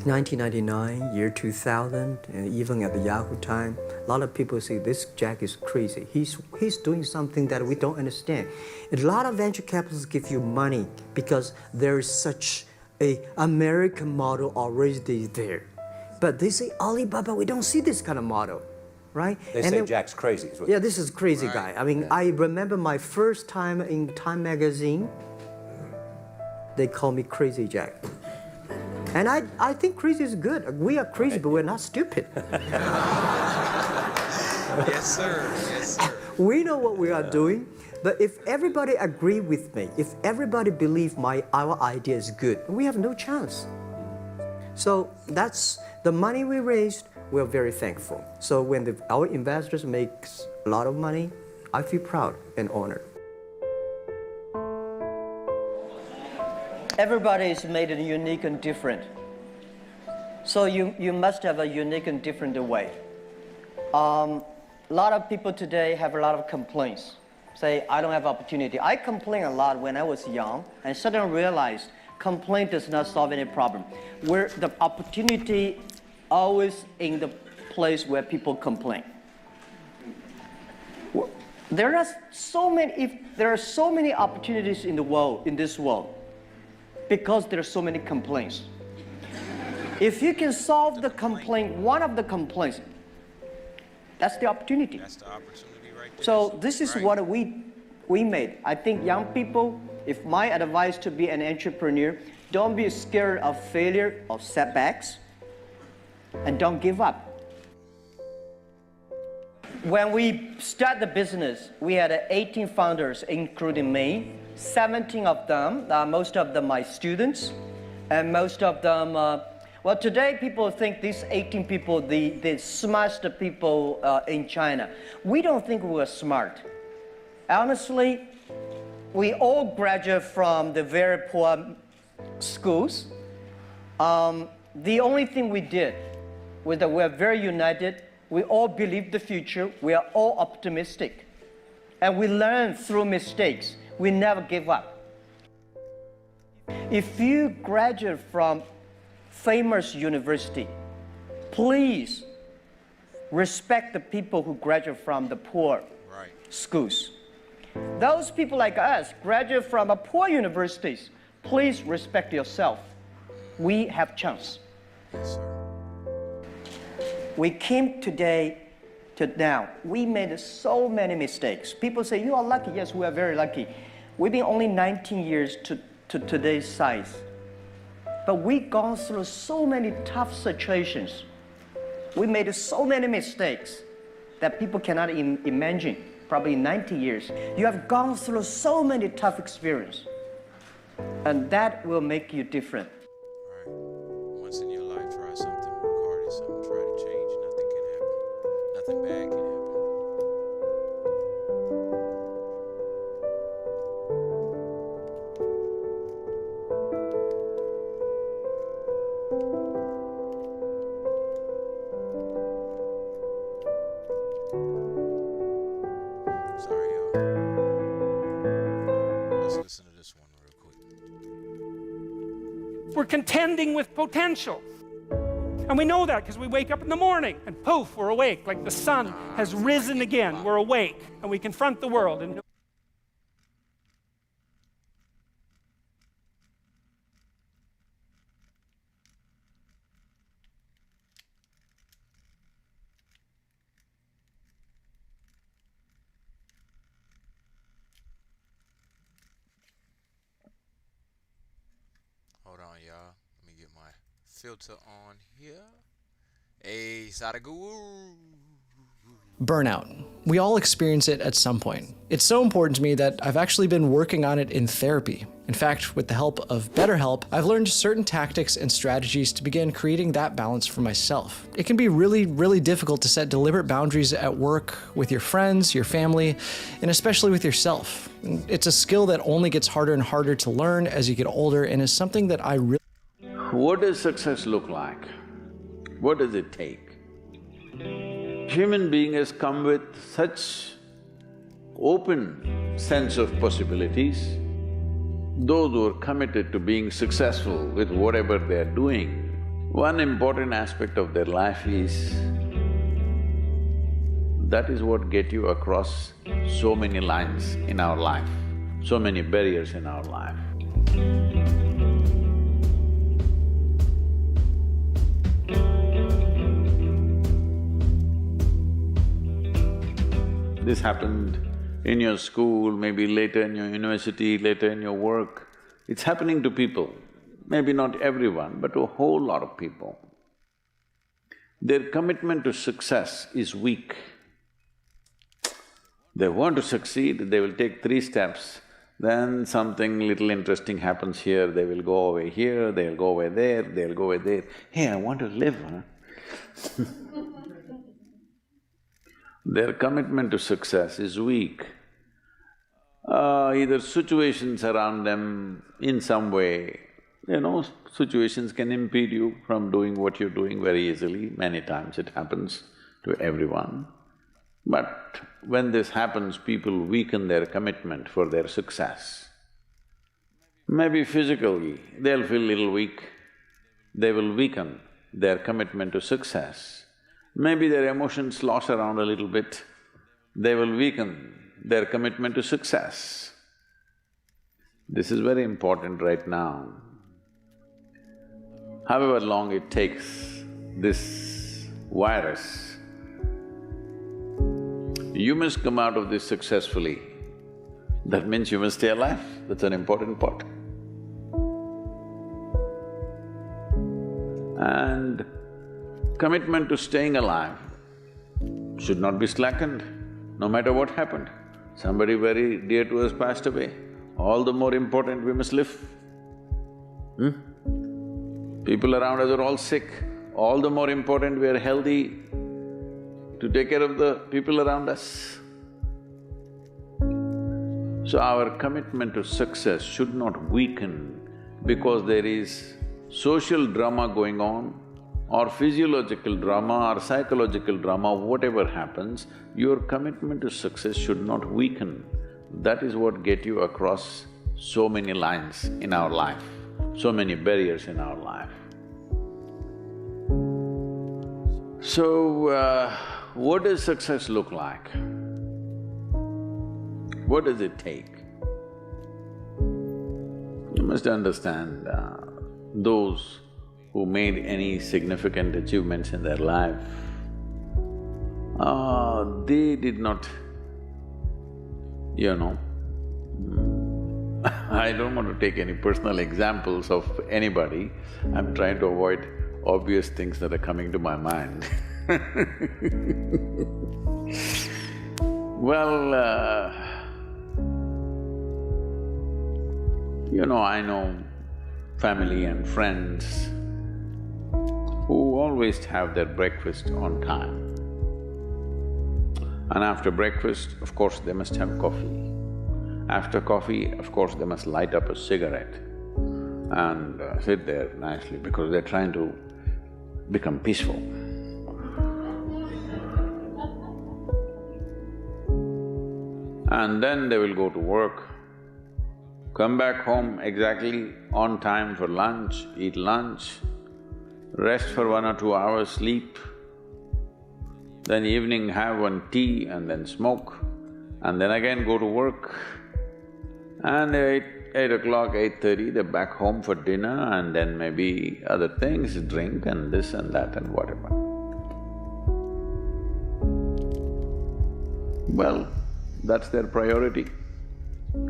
R: 1999, year 2000, and even at the Yahoo time, a lot of people say this Jack is crazy. He's doing something that we don't understand. A lot of venture capitalists give you money because there is such a American model already there. But they say Alibaba, we don't see this kind of model, right?
S: They say Jack's crazy.
R: Yeah, this is a crazy guy. I mean, I remember my first time in Time magazine, they call me Crazy Jack. And I think crazy is good. We are crazy, but we're not stupid.
A: Yes, sir. Yes, sir.
R: We know what we are doing, but if everybody agree with me, if everybody believe our idea is good, we have no chance. So that's the money we raised. We're very thankful. So when our investors make a lot of money, I feel proud and honored. Everybody is made unique and different. So you must have a unique and different way. A lot of people today have a lot of complaints. Say, I don't have opportunity. I complained a lot when I was young and suddenly realized complaint does not solve any problem. Where the opportunity always in the place where people complain. There are so many opportunities in the world, in this world, because there are so many complaints. If you can solve the complaint, one of the complaints, that's the opportunity.
A: That's the opportunity right there.
R: So this is what we made. I think young people, if my advice to be an entrepreneur, don't be scared of failure, of setbacks, and don't give up. When we started the business, we had 18 founders, including me. 17 of them, most of them my students, and most of them, well, today people think these 18 people, the smartest people in China. We don't think we're smart. Honestly, we all graduate from the very poor schools. The only thing we did was that we're very united. We all believe the future. We are all optimistic. And we learn through mistakes. We never give up. If you graduate from famous university, please respect the people who graduate from the poor schools. Those people like us graduate from poor universities, please respect yourself. We have chance.
A: Yes, sir.
R: We came today to now. We made so many mistakes. People say, you are lucky. Yes, we are very lucky. We've been only 19 years to today's size. But we've gone through so many tough situations. We made so many mistakes that people cannot imagine. Probably 90 years. You have gone through so many tough experiences. And that will make you different.
A: Right. Once in your life, try something, work hard at something, try to change. Nothing can happen. Nothing bad can happen. Sorry, y'all. Let's listen to this one real quick.
U: We're contending with potential. And we know that because we wake up in the morning and poof, we're awake. Like the sun has risen again. We're awake and we confront the world. And
A: Hold on, y'all. Let me get my filter on here. Hey, Sadhguru.
L: Burnout. We all experience it at some point. It's so important to me that I've actually been working on it in therapy. In fact, with the help of BetterHelp, I've learned certain tactics and strategies to begin creating that balance for myself. It can be really, really difficult to set deliberate boundaries at work, with your friends, your family, and especially with yourself. It's a skill that only gets harder and harder to learn as you get older, and is something that I really...
V: What does success look like? What does it take? Human being has come with such open sense of possibilities. Those who are committed to being successful with whatever they are doing, one important aspect of their life is that is what get you across so many lines in our life, so many barriers in our life. This happened in your school, maybe later in your university, later in your work. It's happening to people, maybe not everyone, but to a whole lot of people. Their commitment to success is weak. They want to succeed, they will take 3 steps, then something little interesting happens here, they will go away here, they'll go away there, they'll go away there. Hey, I want to live, huh? Their commitment to success is weak. Either situations around them in some way, situations can impede you from doing what you're doing very easily. Many times it happens to everyone. But when this happens, people weaken their commitment for their success. Maybe physically, they'll feel little weak, they will weaken their commitment to success. Maybe their emotions slosh around a little bit, they will weaken their commitment to success. This is very important right now. However long it takes, this virus, you must come out of this successfully. That means you must stay alive, that's an important part. And commitment to staying alive should not be slackened, no matter what happened. Somebody very dear to us passed away, all the more important we must live. People around us are all sick, all the more important we are healthy to take care of the people around us. So our commitment to success should not weaken because there is social drama going on, or physiological drama or psychological drama, whatever happens, your commitment to success should not weaken. That is what get you across so many lines in our life, so many barriers in our life. So, what does success look like? What does it take? You must understand, those who made any significant achievements in their life, they did not, I don't want to take any personal examples of anybody. I'm trying to avoid obvious things that are coming to my mind. Well, I know family and friends who always have their breakfast on time. And after breakfast, of course, they must have coffee. After coffee, of course, they must light up a cigarette and sit there nicely because they're trying to become peaceful. And then they will go to work, come back home exactly on time for lunch, eat lunch, rest for 1 or 2 hours, sleep, then evening have one tea and then smoke, and then again go to work. And 8 o'clock, 8:30, they're back home for dinner and then maybe other things, drink and this and that and whatever. Well, that's their priority.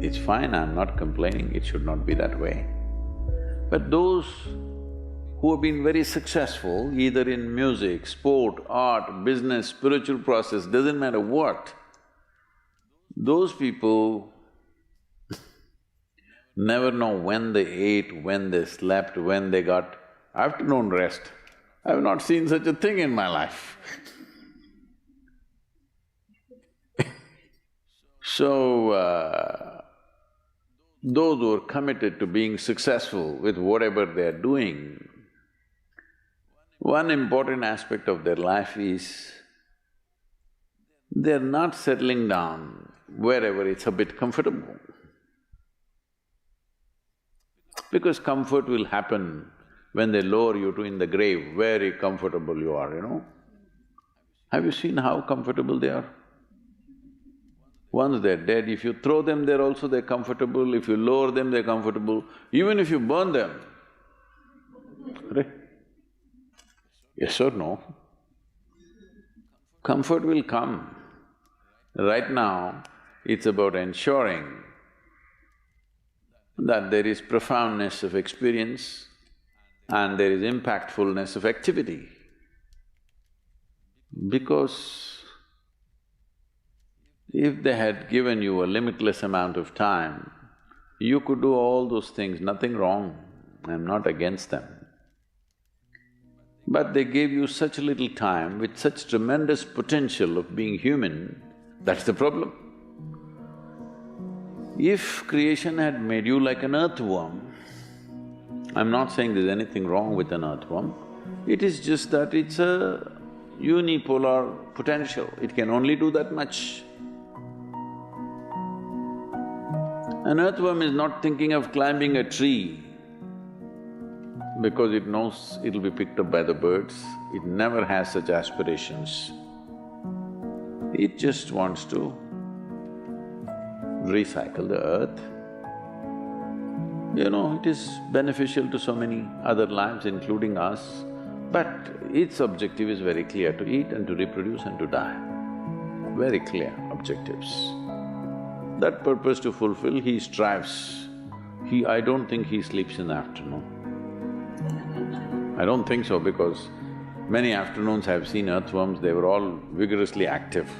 V: It's fine, I'm not complaining, it should not be that way. But those who have been very successful, either in music, sport, art, business, spiritual process, doesn't matter what, those people never know when they ate, when they slept, when they got afternoon rest. I've not seen such a thing in my life. So, those who are committed to being successful with whatever they're doing, one important aspect of their life is they're not settling down wherever it's a bit comfortable. Because comfort will happen when they lower you to in the grave, very comfortable you are, Have you seen how comfortable they are? Once they're dead, if you throw them there also they're comfortable, if you lower them they're comfortable, even if you burn them. Right? Yes or no? Comfort will come. Right now, it's about ensuring that there is profoundness of experience and there is impactfulness of activity. Because if they had given you a limitless amount of time, you could do all those things, nothing wrong, I'm not against them. But they gave you such little time with such tremendous potential of being human, that's the problem. If creation had made you like an earthworm, I'm not saying there's anything wrong with an earthworm, it is just that it's a unipolar potential, it can only do that much. An earthworm is not thinking of climbing a tree because it knows it'll be picked up by the birds, it never has such aspirations. It just wants to recycle the earth. It is beneficial to so many other lives, including us, but its objective is very clear, to eat and to reproduce and to die. Very clear objectives. That purpose to fulfill, he strives. I don't think he sleeps in the afternoon. I don't think so because many afternoons I've seen earthworms, they were all vigorously active.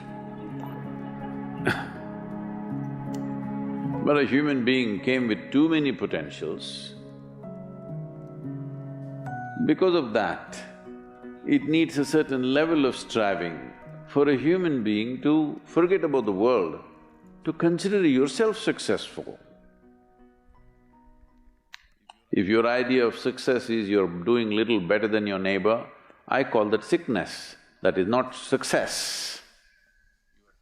V: But a human being came with too many potentials. Because of that, it needs a certain level of striving for a human being to forget about the world, to consider yourself successful. If your idea of success is you're doing little better than your neighbor, I call that sickness, that is not success.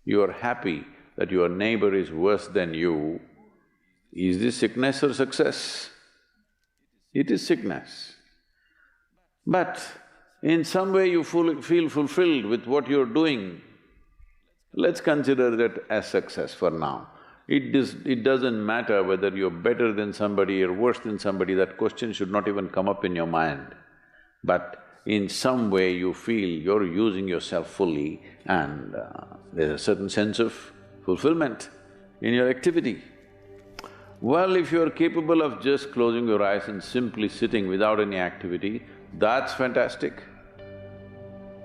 V: You are happy that your neighbor is worse than you. Is this sickness or success? It is sickness. But in some way you feel fulfilled with what you're doing, let's consider that as success for now. It doesn't matter whether you're better than somebody or worse than somebody, that question should not even come up in your mind. But in some way you feel you're using yourself fully and there's a certain sense of fulfillment in your activity. Well, if you're capable of just closing your eyes and simply sitting without any activity, that's fantastic.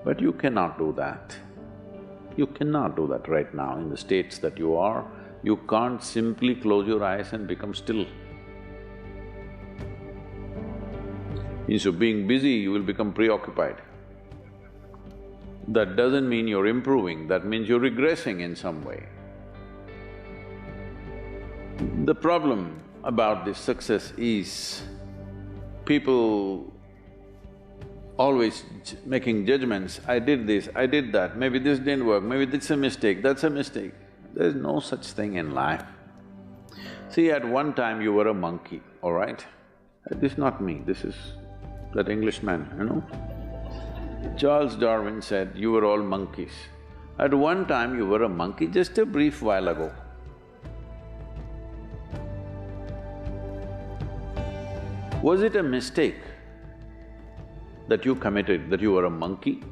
V: But you cannot do that. You cannot do that right now in the states that you are. You can't simply close your eyes and become still. Instead of being busy, you will become preoccupied. That doesn't mean you're improving, that means you're regressing in some way. The problem about this success is people always making judgments, I did this, I did that, maybe this didn't work, maybe this is a mistake, that's a mistake. There's no such thing in life. See, at one time you were a monkey, all right? This is not me, this is that Englishman, you know? Charles Darwin said, you were all monkeys. At one time you were a monkey just a brief while ago. Was it a mistake that you committed, that you were a monkey?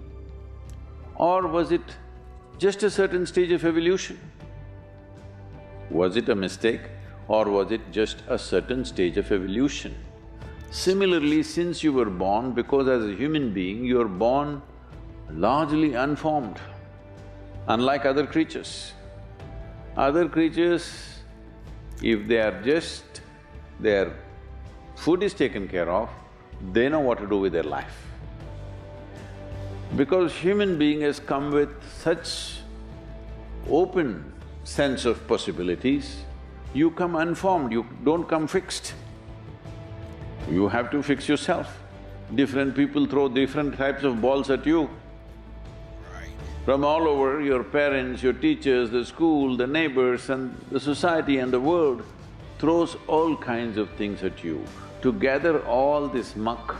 V: Or was it just a certain stage of evolution? Was it a mistake or was it just a certain stage of evolution? Similarly, since you were born, because as a human being, you are born largely unformed, unlike other creatures. Other creatures, if they are just… their food is taken care of, they know what to do with their life. Because human being has come with such open sense of possibilities, you come unformed, you don't come fixed. You have to fix yourself. Different people throw different types of balls at you. From all over, your parents, your teachers, the school, the neighbors and the society and the world throws all kinds of things at you. To gather all this muck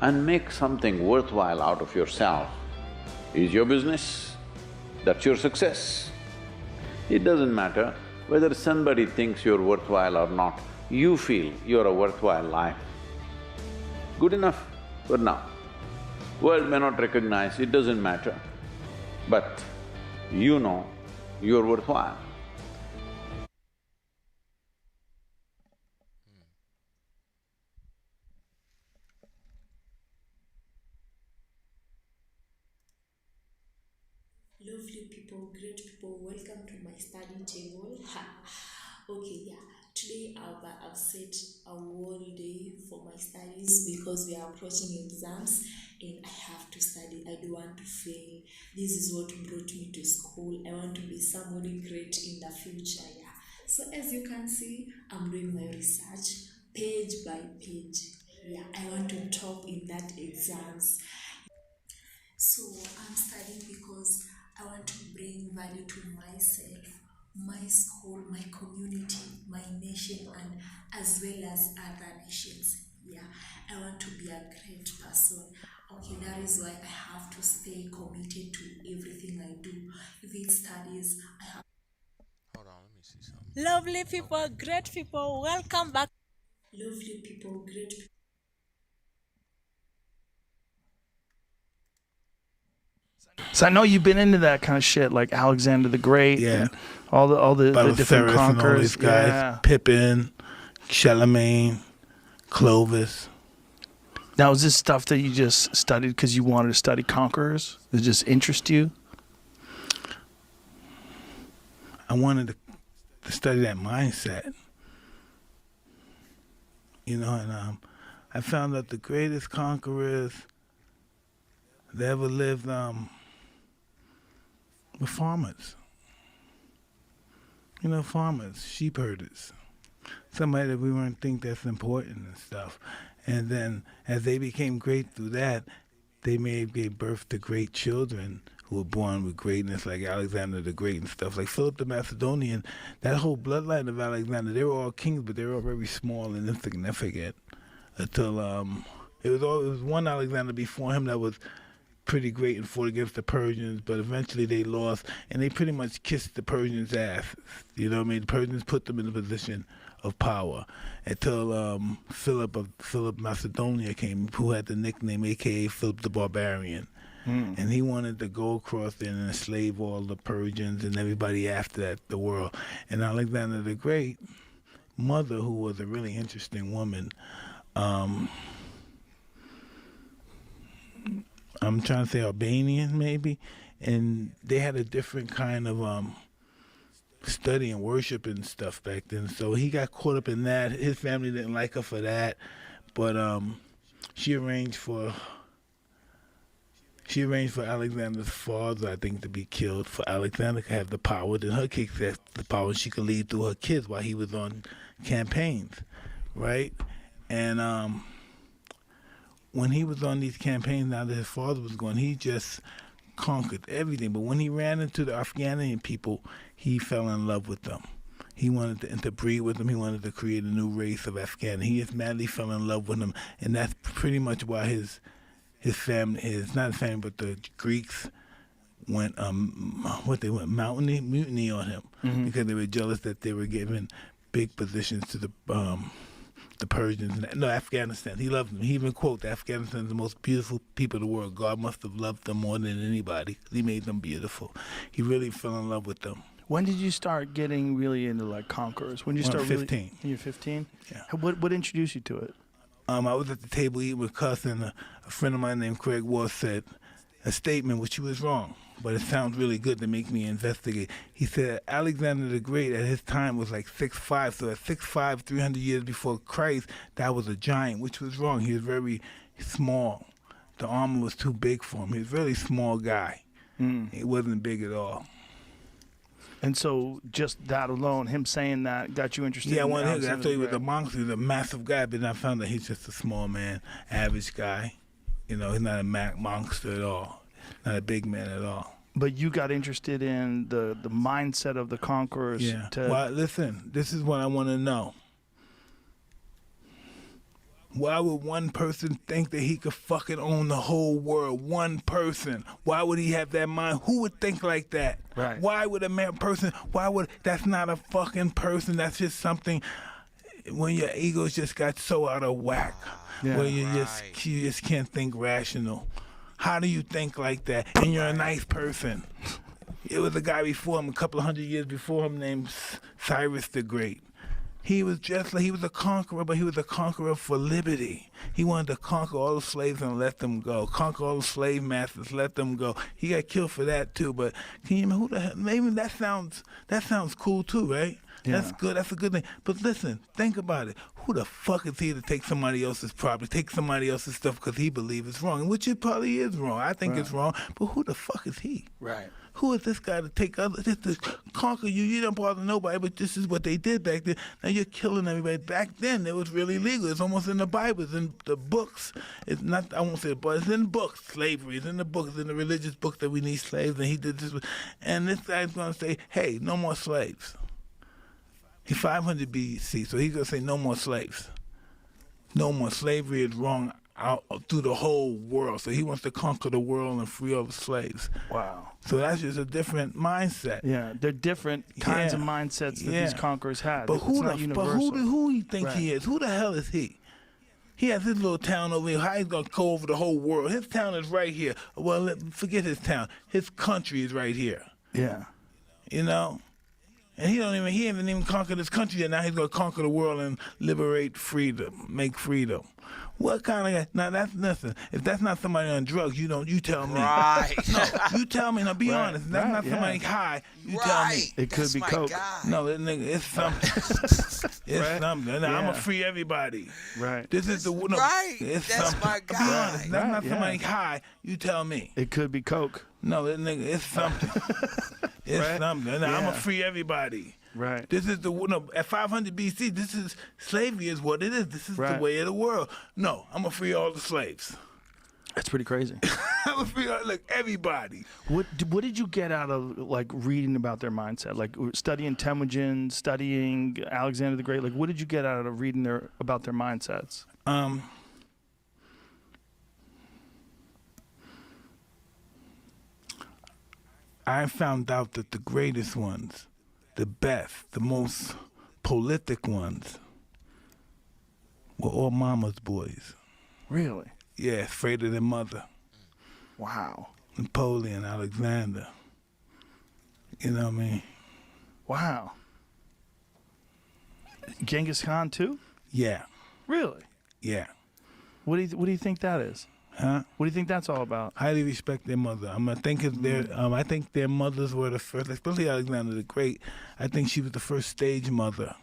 V: and make something worthwhile out of yourself is your business. That's your success. It doesn't matter whether somebody thinks you're worthwhile or not, you feel you're a worthwhile life. Good enough for now. World may not recognize, it doesn't matter, but you know you're worthwhile.
B: Lovely people, great people, welcome to my study table. Okay, yeah, today I've set a whole day for my studies because we are approaching exams and I have to study. I don't want to fail. This is what brought me to school. I want to be somebody great in the future, yeah. So as you can see, I'm doing my research page by page. Yeah, I want to top in that exams. So I'm studying because I want to bring value to myself, my school, my community, my nation, and as well as other nations. Yeah, I want to be a great person. Okay, that is why I have to stay committed to everything I do. If it's studies, I have…
A: Hold on, let me see something.
B: Lovely people, great people, welcome back. Lovely people, great people.
C: So I know you've been into that kind of shit, like Alexander the Great, and all the different
W: Belisarius
C: conquerors,
W: and all these guys,
C: yeah.
W: Pippin, Charlemagne, Clovis.
C: Now, is this stuff that you just studied because you wanted to study conquerors? Does it just interest you?
W: I wanted to study that mindset, you know, and I found that the greatest conquerors that ever lived were farmers. You know, farmers, sheep herders, somebody that we wouldn't think that's important and stuff. And then as they became great through that, they gave birth to great children who were born with greatness, like Alexander the Great and stuff. Like Philip the Macedonian, that whole bloodline of Alexander, they were all kings, but they were all very small and insignificant until it was one Alexander before him that was pretty great and fought against the Persians, but eventually they lost, and they pretty much kissed the Persians' asses. You know what I mean? The Persians put them in a position of power until Philip Macedonia came, who had the nickname a.k.a. Philip the Barbarian. And he wanted to go across there and enslave all the Persians and everybody after that, the world. And Alexander the Great mother, who was a really interesting woman. I'm trying to say Albanian, maybe, and they had a different kind of study and worship and stuff back then. So he got caught up in that. His family didn't like her for that, but she arranged for Alexander's father, I think, to be killed, for Alexander to have the power. Then her kids had the power. She could lead through her kids while he was on campaigns, right? And when he was on these campaigns, now that his father was gone, he just conquered everything. But when he ran into the Afghanian people, he fell in love with them. He wanted to interbreed with them. He wanted to create a new race of Afghan. He just madly fell in love with them, and that's pretty much why his family, not his family, but the Greeks went mutiny on him, because they were jealous that they were giving big positions to the Persians. No, Afghanistan. He loved them. He even quote, "Afghanistan is the most beautiful people in the world. God must have loved them more than anybody. He made them beautiful." He really fell in love with them.
C: When did you start getting really into like conquerors? When did you start?
W: 15.
C: When you're 15.
W: Yeah.
C: What introduced you to it?
W: I was at the table eating with Cuss, and a friend of mine named Craig Ward said a statement which he was wrong, but it sounds really good to make me investigate. He said Alexander the Great at his time was like 6'5", so at 6'5", 300 years before Christ, that was a giant, which was wrong. He was very small. The armor was too big for him. He was a really small guy. He wasn't big at all.
C: And so just that alone, him saying that, got you interested
W: Yeah,
C: in
W: I
C: Alexander
W: thought he was
C: the
W: a monster. He was a massive guy, but then I found out he's just a small man, average guy. You know, he's not a monster at all, not a big man at all.
C: But you got interested in the mindset of the conquerors.
W: Yeah. Well, listen, this is what I want to know. Why would one person think that he could fucking own the whole world? One person. Why would he have that mind? Who would think like that?
C: Right.
W: Why would that's not a fucking person. That's just something when your egos just got so out of whack. Where you just can't think rational. How do you think like that? And you're a nice person. It was a guy before him, a couple of hundred years before him, named Cyrus the Great. He was just like, he was a conqueror, but he was a conqueror for liberty. He wanted to conquer all the slaves and let them go. Conquer all the slave masters, let them go. He got killed for that too. But can you imagine who the hell? Maybe that sounds cool too, right? Yeah. That's good. That's a good thing. But listen, think about it. Who the fuck is he to take somebody else's property, take somebody else's stuff because he believes it's wrong? Which it probably is wrong. I think it's wrong. But who the fuck is he?
C: Right.
W: Who is this guy to take others, just to conquer you? You don't bother nobody, but this is what they did back then. Now you're killing everybody. Back then, it was really legal. It's almost in the Bible. It's in the books. It's not, I won't say it, but it's in books. Slavery is in the books, in the religious books that we need slaves, and he did this. And this guy's going to say, hey, no more slaves. He's 500 BC, so he's going to say no more slaves. No more. Slavery is wrong out through the whole world. So he wants to conquer the world and free all the slaves.
C: Wow.
W: So that's just a different mindset.
C: Yeah, they're different kinds of mindsets that these conquerors had.
W: But who he think he is? Who the hell is he? He has his little town over here. How he's gonna go over the whole world? His town is right here. Well, forget his town. His country is right here.
C: Yeah.
W: You know? And he haven't even conquered his country yet. Now he's gonna conquer the world and liberate freedom, make freedom. What kind of guy? Now that's nothing. If that's not somebody on drugs, you tell me.
A: Right.
W: No, you tell me. Now be honest. If that's not somebody high, you tell me.
C: It could be coke.
W: No, that nigga, it's something. It's something. Now, I'm gonna free everybody.
C: Right.
W: This is the It's
A: that's
W: something.
A: my guy.
W: Be honest. If that's not somebody high, you tell me.
C: It could be coke.
W: No, that nigga, it's something. It's something. Now, I'm gonna free everybody.
C: Right.
W: This is at 500 BC, this is slavery is what it is. This is the way of the world. No, I'm gonna free all the slaves.
C: That's pretty crazy.
W: I'm gonna free everybody.
C: What did you get out of like reading about their mindset, like studying Temujin, studying Alexander the Great? Like, what did you get out of reading about their mindsets?
W: I found out that the greatest ones, the best, the most prolific ones, were all mama's boys.
C: Really?
W: Yeah, afraid of their mother.
C: Wow.
W: Napoleon, Alexander. You know what I mean?
C: Wow. Genghis Khan too?
W: Yeah.
C: Really?
W: Yeah.
C: What do you think that is?
W: Huh?
C: What do you think that's all about?
W: Highly respect their mother. I think their mothers were the first, especially Alexander the Great. I think she was the first stage mother.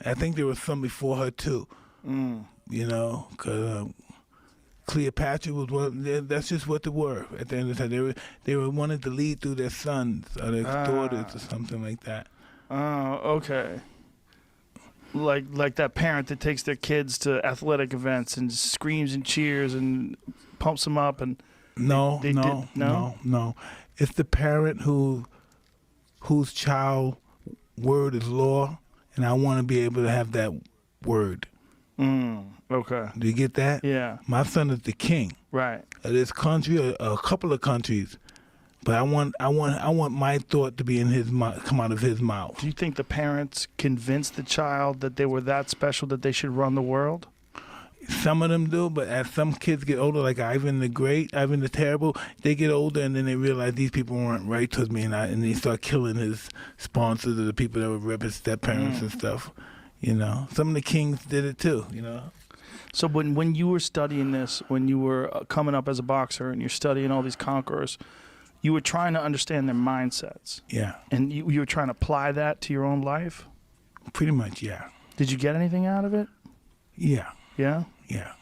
W: I think there was some before her too. You know, because Cleopatra was one. That's just what they were. At the end of the time, they were wanting to lead through their sons or their daughters or something like that.
C: Oh, okay. Like that parent that takes their kids to athletic events and screams and cheers and pumps them up and
W: No.
C: No.
W: It's the parent whose child word is law, and I want to be able to have that word.
C: Okay.
W: Do you get that?
C: Yeah.
W: My son is the king.
C: Right.
W: Of this country, or a couple of countries, but I want my thought to be in his mouth, come out of his mouth.
C: Do you think the parents convinced the child that they were that special that they should run the world?
W: Some of them do, but as some kids get older, like Ivan the Great, Ivan the Terrible, they get older and then they realize these people weren't right towards me, and they start killing his sponsors or the people that were rep his step parents and stuff. You know, some of the kings did it too. You know.
C: So when you were studying this, when you were coming up as a boxer and you're studying all these conquerors, you were trying to understand their mindsets.
W: Yeah.
C: And you were trying to apply that to your own life?
W: Pretty much, yeah.
C: Did you get anything out of it?
W: Yeah.
C: Yeah?
W: Yeah.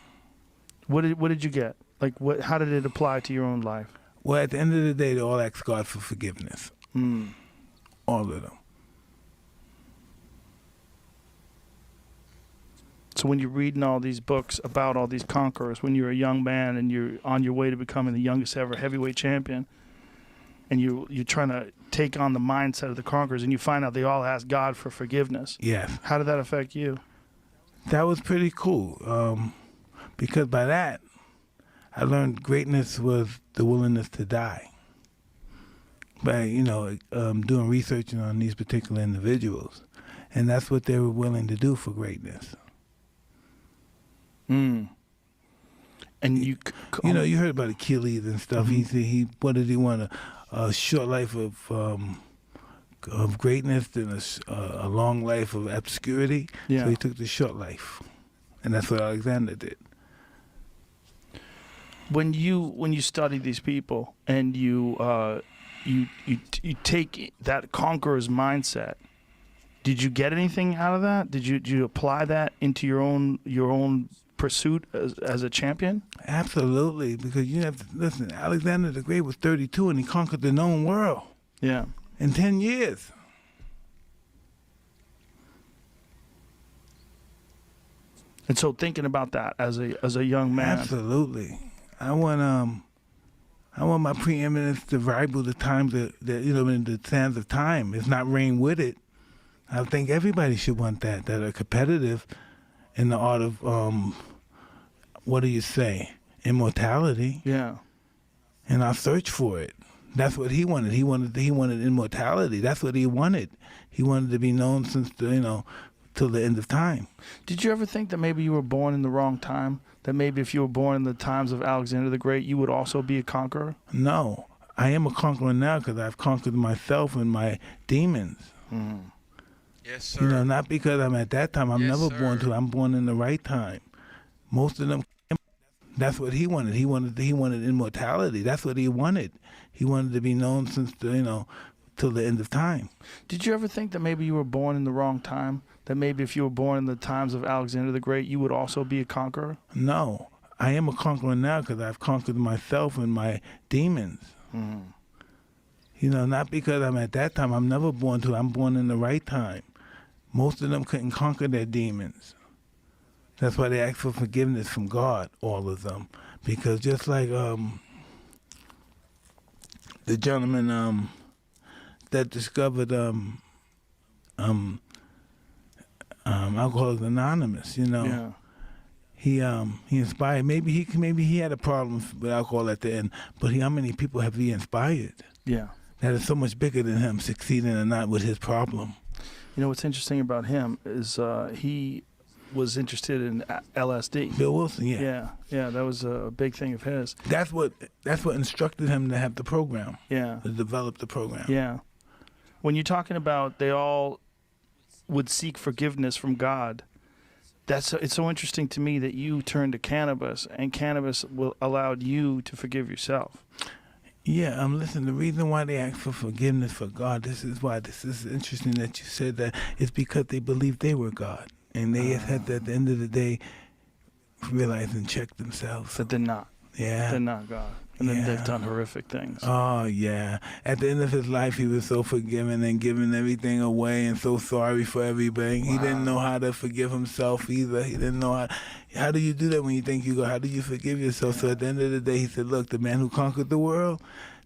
C: What did you get? Like how did it apply to your own life?
W: Well, at the end of the day, they all ask God for forgiveness. All of them.
C: So when you're reading all these books about all these conquerors, when you're a young man and you're on your way to becoming the youngest ever heavyweight champion, and you're trying to take on the mindset of the conquerors, and you find out they all ask God for forgiveness.
W: Yes.
C: How did that affect you?
W: That was pretty cool, because by that, I learned greatness was the willingness to die. By, doing research on these particular individuals. And that's what they were willing to do for greatness.
C: And you
W: heard about Achilles and stuff. He what did he want? A short life of greatness and a long life of obscurity.
C: Yeah.
W: So he took the short life, and that's what Alexander did.
C: When you study these people and you take that conqueror's mindset, did you get anything out of that? Did you apply that into your own pursuit as a champion?
W: Absolutely, because you have to listen. Alexander the Great was 32 and he conquered the known world.
C: Yeah.
W: In 10 years.
C: And so thinking about that as a young man.
W: Absolutely. I want my preeminence to rival the times that in the sands of time. It's not reign with it. I think everybody should want that are competitive in the art of what do you say? Immortality.
C: Yeah.
W: And I'll search for it. That's what he wanted. He wanted immortality. That's what he wanted. He wanted to be known since till the end of time.
C: Did you ever think that maybe you were born in the wrong time? That maybe if you were born in the times of Alexander the Great, you would also be a conqueror?
W: No. I am a conqueror now because I've conquered myself and my demons.
A: Yes, sir.
W: Not because I'm at that time. I'm never born to. I'm born in the right time. Most of them. That's what he wanted. He wanted immortality. That's what he wanted. He wanted to be known since till the end of time.
C: Did you ever think that maybe you were born in the wrong time? That maybe if you were born in the times of Alexander the Great, you would also be a conqueror?
W: No. I am a conqueror now because I've conquered myself and my demons. Not because I'm at that time. I'm never born to. I'm born in the right time. Most of them couldn't conquer their demons. That's why they ask for forgiveness from God, all of them. Because just like the gentleman that discovered Alcoholics Anonymous,
C: Yeah.
W: He inspired. Maybe he had a problem with alcohol at the end, but how many people have he inspired?
C: Yeah.
W: That is so much bigger than him succeeding or not with his problem.
C: What's interesting about him is he was interested in LSD.
W: Bill Wilson,
C: Yeah, that was a big thing of his.
W: That's what instructed him to have the program.
C: Yeah.
W: To develop the program.
C: Yeah. When you're talking about they all would seek forgiveness from God. It's so interesting to me that you turned to cannabis, and cannabis allowed you to forgive yourself.
W: Yeah, listen, the reason why they ask for forgiveness for God, this is interesting that you said that, is because they believed they were God. And they had to, at the end of the day, realize and check themselves.
C: That they're not.
W: Yeah.
C: They're not God. And then they've done horrific things.
W: Oh, yeah. At the end of his life, he was so forgiving and giving everything away and so sorry for everybody. Wow. He didn't know how to forgive himself either. He didn't know how do you do that when you think you go, how do you forgive yourself? So at the end of the day, he said, look, the man who conquered the world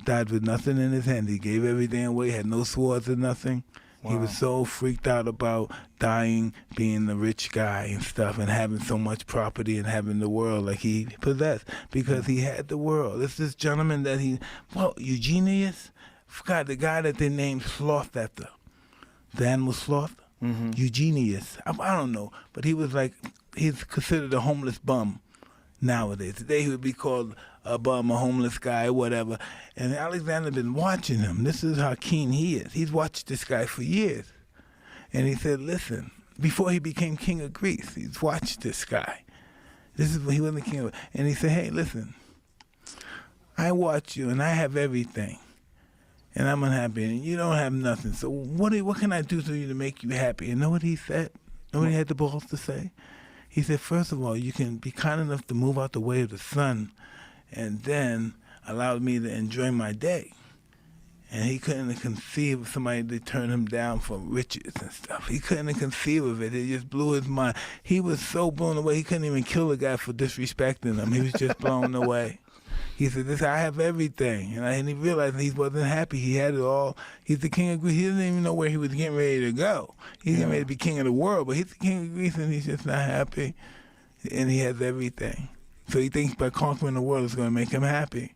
W: died with nothing in his hand. He gave everything away, had no swords or nothing. Wow. He was so freaked out about dying, being the rich guy and stuff, and having so much property and having the world like he possessed, because he had the world. It's this gentleman that Eugenius, forgot the guy that they named Sloth after, the animal sloth, Eugenius. I don't know, but he was like, he's considered a homeless bum nowadays. Today he would be called a bum, a homeless guy, whatever. And Alexander been watching him. This is how keen he is. He's watched this guy for years. And he said, listen, before he became king of Greece, he's watched this guy. This is when he wasn't king of, and he said, hey, listen, I watch you and I have everything. And I'm unhappy and you don't have nothing. So what can I do to you to make you happy? And know what he said? Know what he had the balls to say? He said, first of all, you can be kind enough to move out the way of the sun and then allow me to enjoy my day. And he couldn't conceive of somebody to turn him down for riches and stuff. He couldn't conceive of it. It just blew his mind. He was so blown away, he couldn't even kill a guy for disrespecting him. He was just blown away. He said, I have everything. And he realized he wasn't happy. He had it all. He's the king of Greece. He didn't even know where he was getting ready to go. He's getting ready to be king of the world, but he's the king of Greece and he's just not happy. And he has everything. So he thinks by conquering the world is going to make him happy.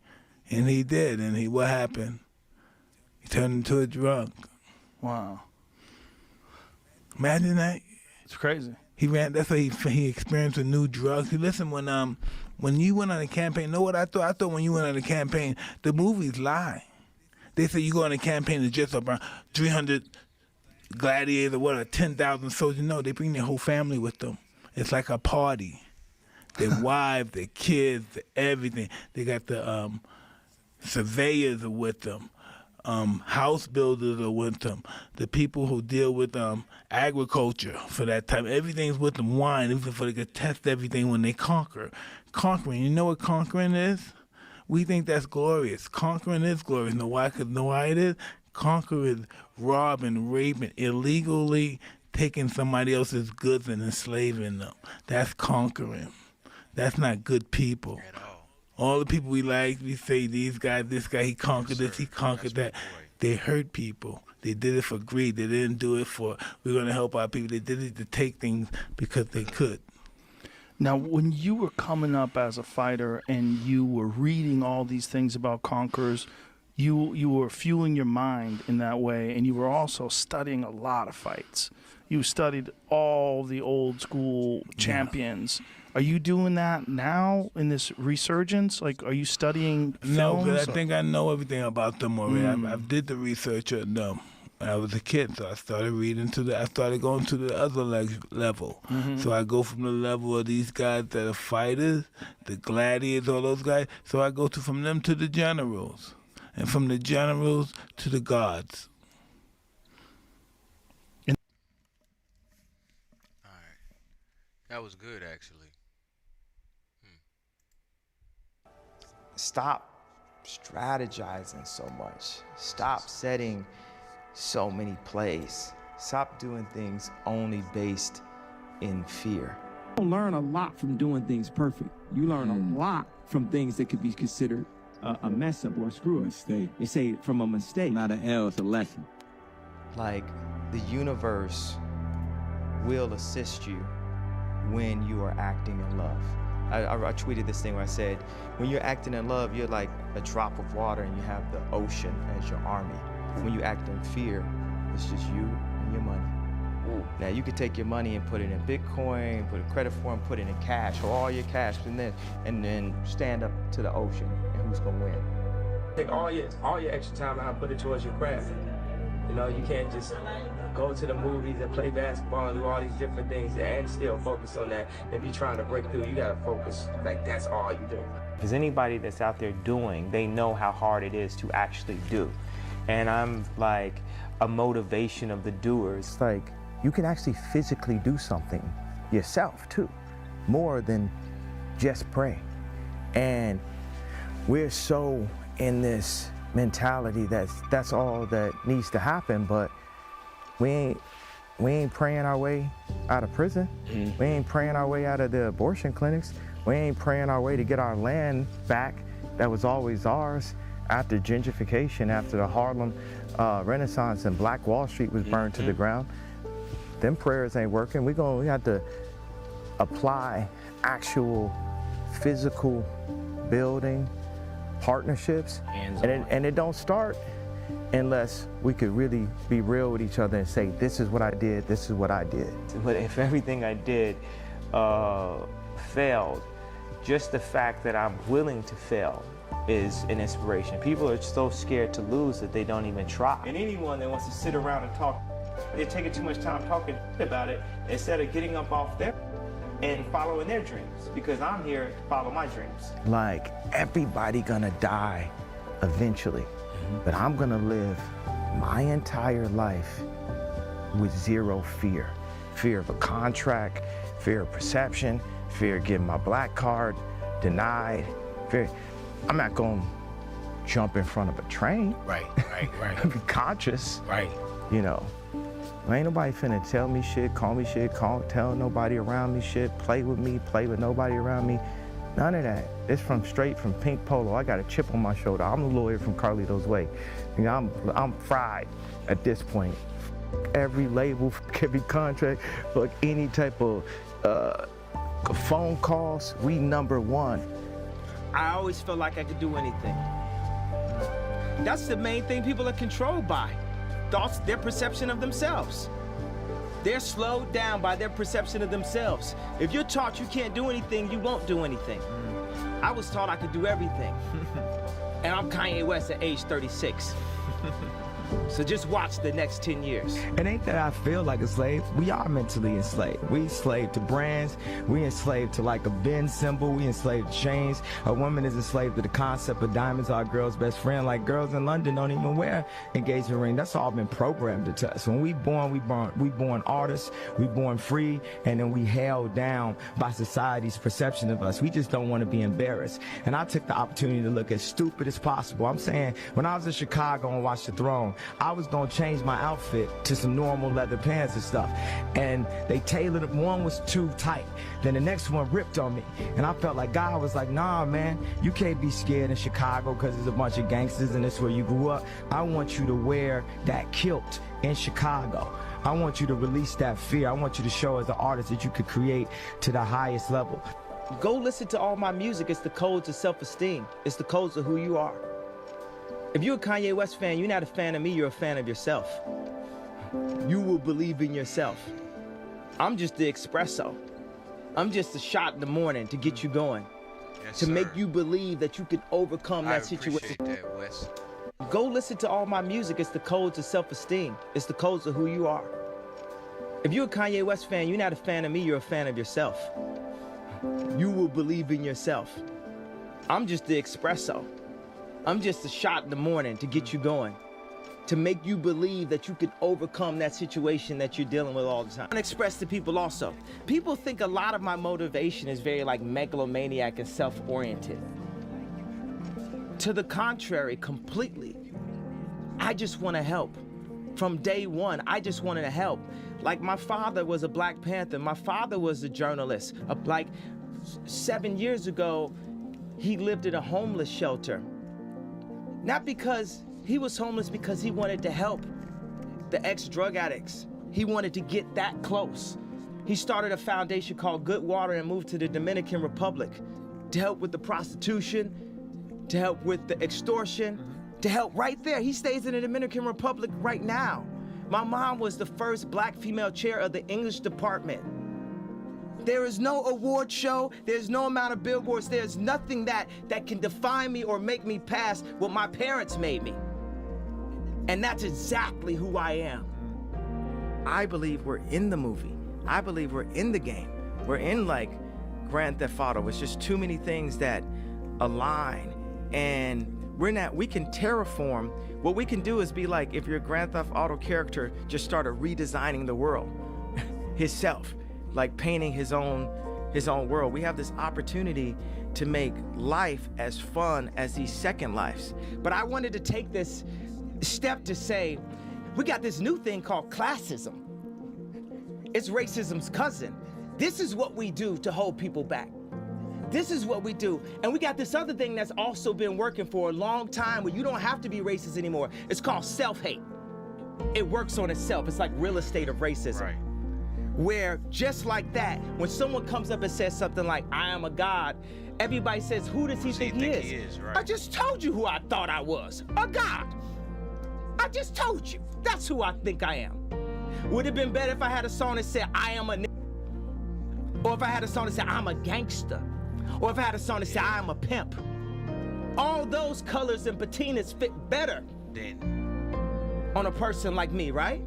W: And he did. And what happened? He turned into a drunk.
C: Wow.
W: Imagine that.
C: It's crazy.
W: He ran. That's why he experienced a new drug. See, listen, when you went on a campaign, know what I thought? I thought when you went on a campaign, the movies lie. They say you go on a campaign and just around 300 gladiators or whatever, 10,000 soldiers. No, they bring their whole family with them. It's like a party. Their wives, their kids, everything. They got the surveyors are with them. House builders are with them. The people who deal with agriculture for that time, everything's with them. Wine, they could test everything when they conquer. Conquering, you know what conquering is? We think that's glorious. Conquering is glorious. Know why? Because know why it is? Conquer is robbing, raping, illegally taking somebody else's goods and enslaving them. That's conquering. That's not good people. All the people we like, we say these guys, this guy, he conquered this, he conquered that. They hurt people. They did it for greed. They didn't do it for, we're going to help our people. They did it to take things because they could.
C: Now, when you were coming up as a fighter and you were reading all these things about conquerors, you were fueling your mind in that way, and you were also studying a lot of fights. You studied all the old school champions. Yeah. Are you doing that now in this resurgence? Like, are you studying films?
W: No, but I think I know everything about them already. I did the research on them. I was a kid, so I started reading I started going to the other level. Mm-hmm. So I go from the level of these guys that are fighters, the gladiators, all those guys. So I go from them to the generals, and from the generals to the gods.
A: All right, that was good, actually.
D: Stop strategizing so much. Stop setting so many plays. Stop doing things only based in fear.
E: You don't learn a lot from doing things perfect. You learn a lot from things that could be considered a mess up or a screw up. Mistake. They say from a mistake. Not an L, it's a lesson.
D: Like, the universe will assist you when you are acting in love. I tweeted this thing where I said, when you're acting in love, you're like a drop of water and you have the ocean as your army. When you act in fear, it's just you and your money. Now, you could take your money and put it in Bitcoin, put a credit form, put it in cash, or all your cash, and then stand up to the ocean, and who's gonna win?
F: Take all your extra time out and put it towards your craft. You know, you can't just go to the movies and play basketball and do all these different things and still focus on that. If you're trying to break through, you gotta focus, like that's all you do.
H: Because anybody that's out there doing, they know how hard it is to actually do. And I'm like a motivation of the doers. It's like you can actually physically do something yourself too, more than just pray. And we're so in this mentality that's all that needs to happen, but we ain't praying our way out of prison. We ain't praying our way out of the abortion clinics. We ain't praying our way to get our land back that was always ours after gentrification, after the Harlem Renaissance and Black Wall Street was burned to the ground. Them prayers ain't working. We have to apply actual physical building partnerships, and it don't start unless we could really be real with each other and say, this is what I did, this is what I did. But if everything I did failed, just the fact that I'm willing to fail is an inspiration. People are so scared to lose that they don't even try.
F: And anyone that wants to sit around and talk, they're taking too much time talking about it instead of getting up off their and following their dreams, because I'm here to follow my dreams.
H: Like, everybody gonna die eventually, but I'm gonna live my entire life with zero fear. Fear of a contract, fear of perception, fear of getting my black card denied. Fear. I'm not gonna jump in front of a train.
P: Right.
H: Be conscious.
P: Right.
H: You know. Ain't nobody finna tell me shit, call me shit, tell nobody around me shit, play with me, play with nobody around me. None of that. It's straight from Pink Polo. I got a chip on my shoulder. I'm a lawyer from Carlito's Way. You know, I'm fried at this point. Every label, every contract, like any type of phone calls, we #1.
F: I always felt like I could do anything. That's the main thing people are controlled by. Thoughts, their perception of themselves. They're slowed down by their perception of themselves. If you're taught you can't do anything, you won't do anything. I was taught I could do everything. And I'm Kanye West at age 36. So just watch the next 10 years.
E: It ain't that I feel like a slave. We are mentally enslaved. We enslaved to brands. We enslaved to like a Benz symbol. We enslaved to chains. A woman is enslaved to the concept of diamonds are a girl's best friend. Like girls in London don't even wear engagement ring. That's all been programmed into us. When we born artists. We born free, and then we held down by society's perception of us. We just don't want to be embarrassed. And I took the opportunity to look as stupid as possible. I'm saying, when I was in Chicago and watched The Throne, I was gonna change my outfit to some normal leather pants and stuff. And they tailored it, one was too tight. Then the next one ripped on me. And I felt like God was like, nah, man, you can't be scared in Chicago because there's a bunch of gangsters and that's where you grew up. I want you to wear that kilt in Chicago. I want you to release that fear. I want you to show as an artist that you could create to the highest level.
F: Go listen to all my music. It's the codes of self-esteem. It's the codes of who you are. If you're a Kanye West fan, you're not a fan of me, you're a fan of yourself. You will believe in yourself. I'm just the espresso. I'm just a shot in the morning to get you going.
A: Yes,
F: to
A: sir.
F: make you believe that you could overcome that situation.
A: I appreciate that, Wes.
F: Go listen to all my music. It's the codes of self-esteem. It's the codes of who you are. If you're a Kanye West fan, you're not a fan of me, you're a fan of yourself. You will believe in yourself. I'm just the espresso. I'm just a shot in the morning to get you going. To make you believe that you could overcome that situation that you're dealing with all the time. I express to people also. People think a lot of my motivation is very like megalomaniac and self-oriented. To the contrary, completely. I just want to help. From day one, I just wanted to help. Like my father was a Black Panther. My father was a journalist. Like 7 years ago, he lived in a homeless shelter. Not because he was homeless, because he wanted to help the ex-drug addicts. He wanted to get that close. He started a foundation called Good Water and moved to the Dominican Republic to help with the prostitution, to help with the extortion, to help right there. He stays in the Dominican Republic right now. My mom was the first Black female chair of the English department. There is no award show, there's no amount of billboards, there's nothing that can define me or make me past what my parents made me. And that's exactly who I am. I believe we're in the movie. I believe we're in the game. We're in like Grand Theft Auto. It's just too many things that align, and we can terraform. What we can do is be like, if your Grand Theft Auto character just started redesigning the world himself, like painting his own world. We have this opportunity to make life as fun as these second lives. But I wanted to take this step to say, we got this new thing called classism. It's racism's cousin. This is what we do to hold people back. This is what we do. And we got this other thing that's also been working for a long time where you don't have to be racist anymore. It's called self-hate. It works on itself. It's like real estate of racism. Right. Where just like that, when someone comes up and says something like, I am a god, everybody says, who does he think he is? Right. I just told you who I thought I was, a god. I just told you, that's who I think I am. Would it have been better if I had a song that said, I am a or if I had a song that said, I'm a gangster, or if I had a song that said, I am a pimp. All those colors and patinas fit better on a person like me, right?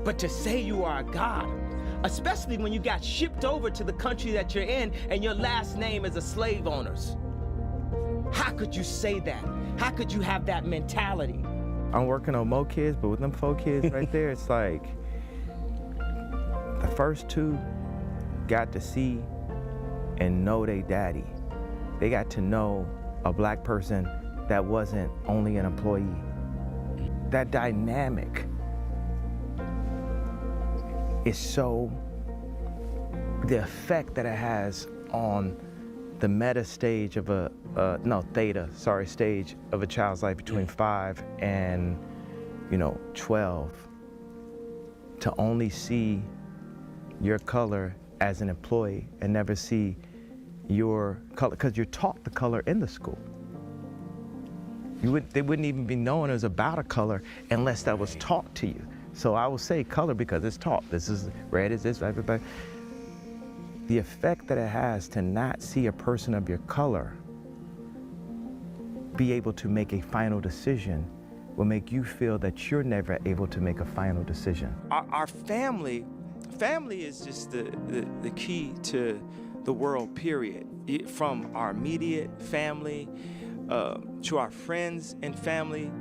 F: But to say you are a god, especially when you got shipped over to the country that you're in and your last name is a slave owner's. How could you say that? How could you have that mentality?
D: I'm working on more kids, but with them 4 kids right there, it's like the first 2 got to see and know they daddy. They got to know a black person that wasn't only an employee. That dynamic is so, the effect that it has on the meta stage of stage of a child's life between 5 and 12, to only see your color as an employee and never see your color, because you're taught the color in the school. They wouldn't even be knowing it was about a color unless that was taught to you. So I will say color because it's taught. This is red, is this, everybody. The effect that it has to not see a person of your color be able to make a final decision will make you feel that you're never able to make a final decision.
F: Our family is just the key to the world, period. From our immediate family to our friends and family,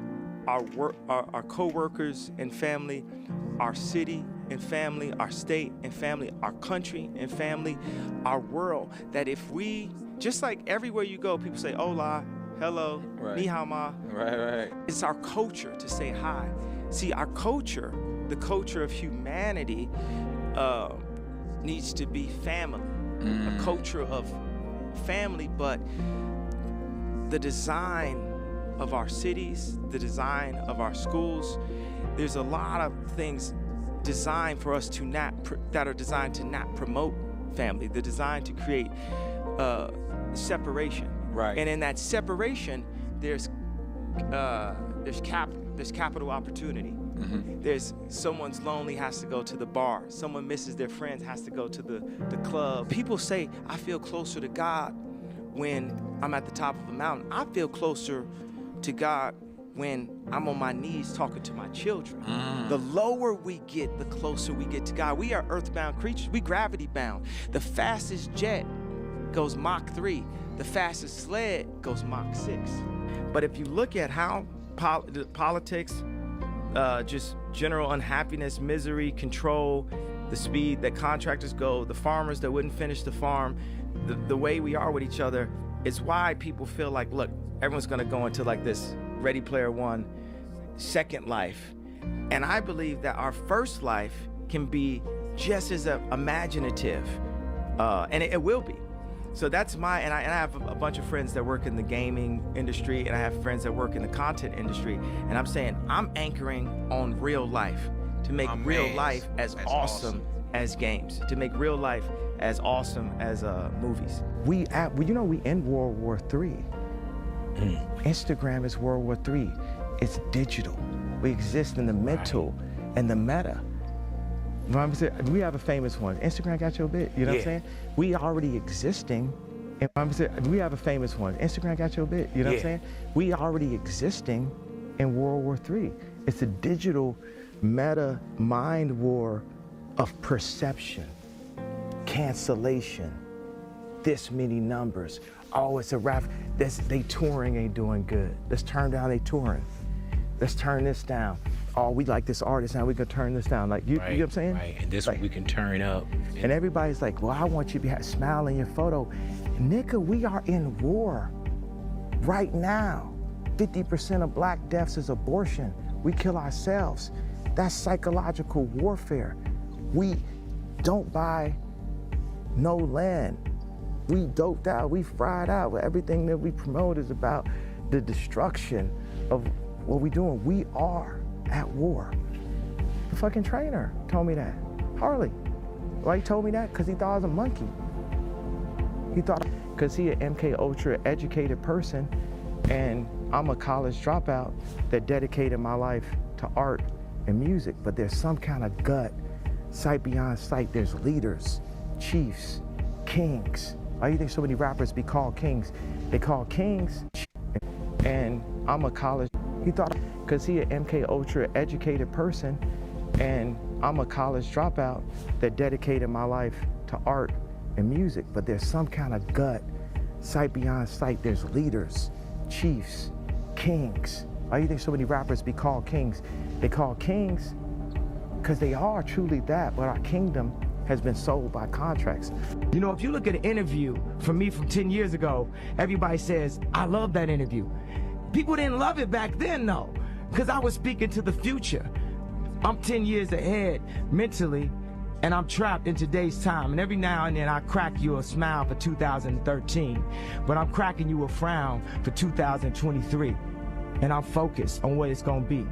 F: our co-workers and family, our city and family, our state and family, our country and family, our world. That if we, just like everywhere you go, people say hola, hello, ni hao ma. Right. It's our culture to say hi. See, our culture, the culture of humanity, needs to be family, a culture of family, but the design of our cities, the design of our schools, there's a lot of things designed for us to that are designed to not promote family. They're designed to create separation. Right. And in that separation, there's capital opportunity. Mm-hmm. There's someone's lonely, has to go to the bar. Someone misses their friends, has to go to the club. People say, I feel closer to God when I'm at the top of a mountain. I feel closer to God when I'm on my knees talking to my children. The lower we get, the closer we get to God. We are earthbound creatures. We gravity bound. The fastest jet goes Mach 3. The fastest sled goes Mach 6. But if you look at how politics, just general unhappiness, misery, control, the speed that contractors go, the farmers that wouldn't finish the farm, the way we are with each other, it's why people feel like, look, everyone's gonna go into like this Ready Player One second life. And I believe that our first life can be just as imaginative, and it will be. So that's and I have a bunch of friends that work in the gaming industry, and I have friends that work in the content industry, and I'm saying I'm anchoring on real life to make real life as awesome as games, to make real life as awesome as movies.
D: We end World War III. Instagram is World War III. It's digital. We exist in the mental and the meta. We have a famous one. Instagram got your bit. You know what I'm saying? We already existing. We have a famous one. Instagram got your bit. You know what I'm saying? We already existing in World War III.
E: It's a digital meta mind war of perception, cancellation, this many numbers. Oh, it's a rap. They touring ain't doing good. Let's turn down they touring. Let's turn this down. Oh, we like this artist now, we can turn this down. Like, you know what I'm saying?
G: Right, and this
E: like,
G: one we can turn up.
E: And everybody's like, well, I want you to smile in your photo. Nigga, we are in war right now. 50% of black deaths is abortion. We kill ourselves. That's psychological warfare. We don't buy no land. We doped out, we fried out. Everything that we promote is about the destruction of what we're doing. We are at war. The fucking trainer told me that. Harley. Why he told me that? Because he thought I was a monkey. He thought, because he an MK Ultra educated person and I'm a college dropout that dedicated my life to art and music, but there's some kind of gut, sight beyond sight. There's leaders, chiefs, kings. Why do you think so many rappers be called kings? They call kings, and I'm a college, he thought, because he an MK Ultra educated person and I'm a college dropout that dedicated my life to art and music, but there's some kind of gut, sight beyond sight. There's leaders, chiefs, kings. Why do you think so many rappers be called kings? They call kings because they are truly that, but our kingdom has been sold by contracts.
F: You know, if you look at an interview from me from 10 years ago, everybody says, I love that interview. People didn't love it back then, though, because I was speaking to the future. I'm 10 years ahead mentally, and I'm trapped in today's time. And every now and then I crack you a smile for 2013, but I'm cracking you a frown for 2023. And I'm focused on what it's gonna be.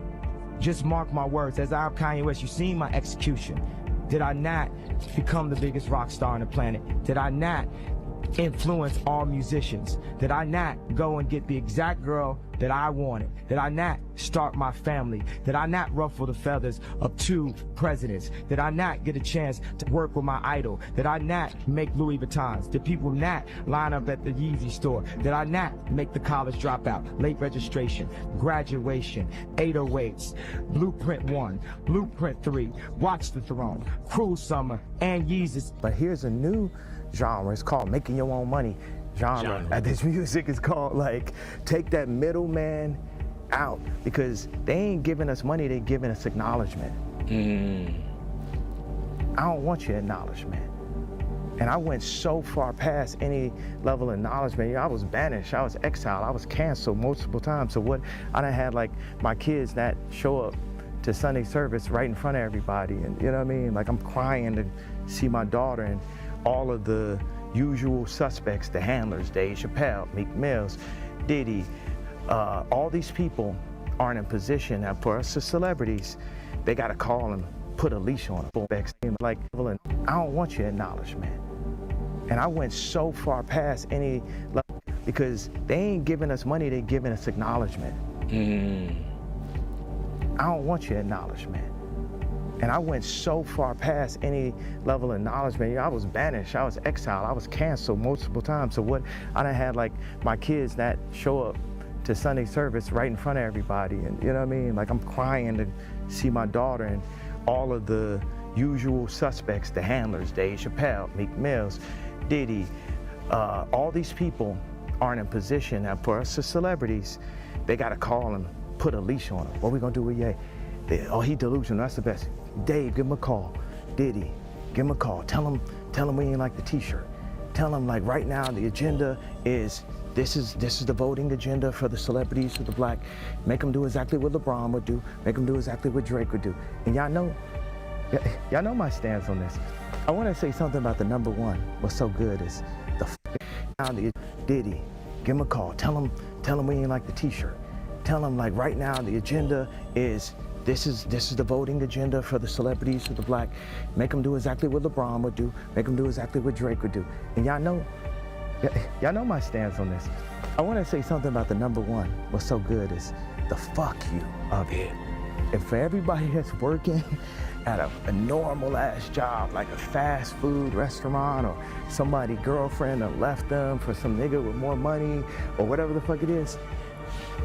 F: Just mark my words, as I'm Kanye West, you've seen my execution. Did I not become the biggest rock star on the planet? Did I not influence all musicians? Did I not go and get the exact girl that I wanted? Did I not start my family? Did I not ruffle the feathers of 2 presidents? Did I not get a chance to work with my idol? Did I not make Louis Vuittons? Did people not line up at the Yeezy store? Did I not make the college dropout, late registration, graduation, 808s, Blueprint 1, Blueprint 3, Watch the Throne, Cruel Summer, and Yeezus?
E: But here's a new genre. It's called making your own money genre. This music is called, like, take that middleman out, because they ain't giving us money, they giving us acknowledgement. I don't want your acknowledgement. And I went so far past any level of acknowledgement. You know, I was banished, I was exiled, I was canceled multiple times. So what, I done had like my kids that show up to Sunday service right in front of everybody, and you know what I mean? Like, I'm crying to see my daughter, and all of the usual suspects, the handlers, Dave Chappelle, Meek Mills, Diddy, all these people aren't in position. Now, for us as celebrities, they gotta call and put a leash on them. Like, I don't want your acknowledgement. And I went so far past any level, because they ain't giving us money, they giving us acknowledgement. I don't want your acknowledgement. And I went so far past any level of acknowledgement. You know, I was banished, I was exiled, I was canceled multiple times. So what, I done had like my kids that show up to Sunday service right in front of everybody, and you know what I mean? Like, I'm crying to see my daughter, and all of the usual suspects, the handlers, Dave Chappelle, Meek Mills, Diddy, all these people aren't in position. Now, for us as celebrities, they gotta call and put a leash on them. What we gonna do with Ye? Oh, he delusional, that's the best. Dave, give him a call. Diddy, give him a call. Tell him we ain't like the t-shirt. Tell him, like, right now the agenda is, this is the voting agenda for the celebrities, for the black. Make them do exactly what LeBron would do. Make them do exactly what Drake would do. And y'all know my stance on this. I wanna say something about the number one. What's so good is the Diddy, give him a call. Tell him we ain't like the t-shirt. Tell him, like, right now the agenda is, this is the voting agenda for the celebrities, for the black. Make them do exactly what LeBron would do. Make them do exactly what Drake would do. And y'all know my stance on this. I want to say something about the number one. What's so good is the fuck you of it. And for everybody that's working at a normal ass job, like a fast food restaurant, or somebody girlfriend that left them for some nigga with more money, or whatever the fuck it is,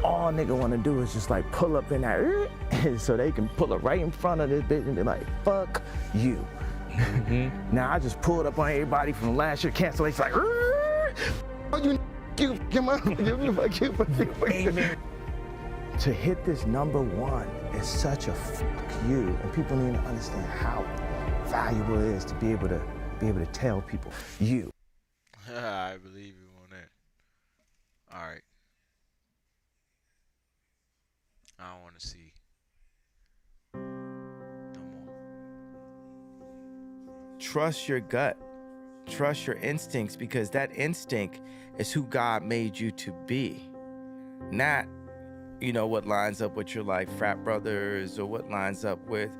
E: all nigga want to do is just like pull up in that, so they can pull up right in front of this bitch and be like, fuck you. Now I just pulled up on everybody from last year cancellation, like, you, come on, fuck you. To hit this #1 is such a fuck you, and people need to understand how valuable it is to be able to tell people you.
A: I believe you on that. All right. I don't want to see no more.
F: Trust your gut. Trust your instincts, because that instinct is who God made you to be. Not, what lines up with your like frat brothers, or what lines up with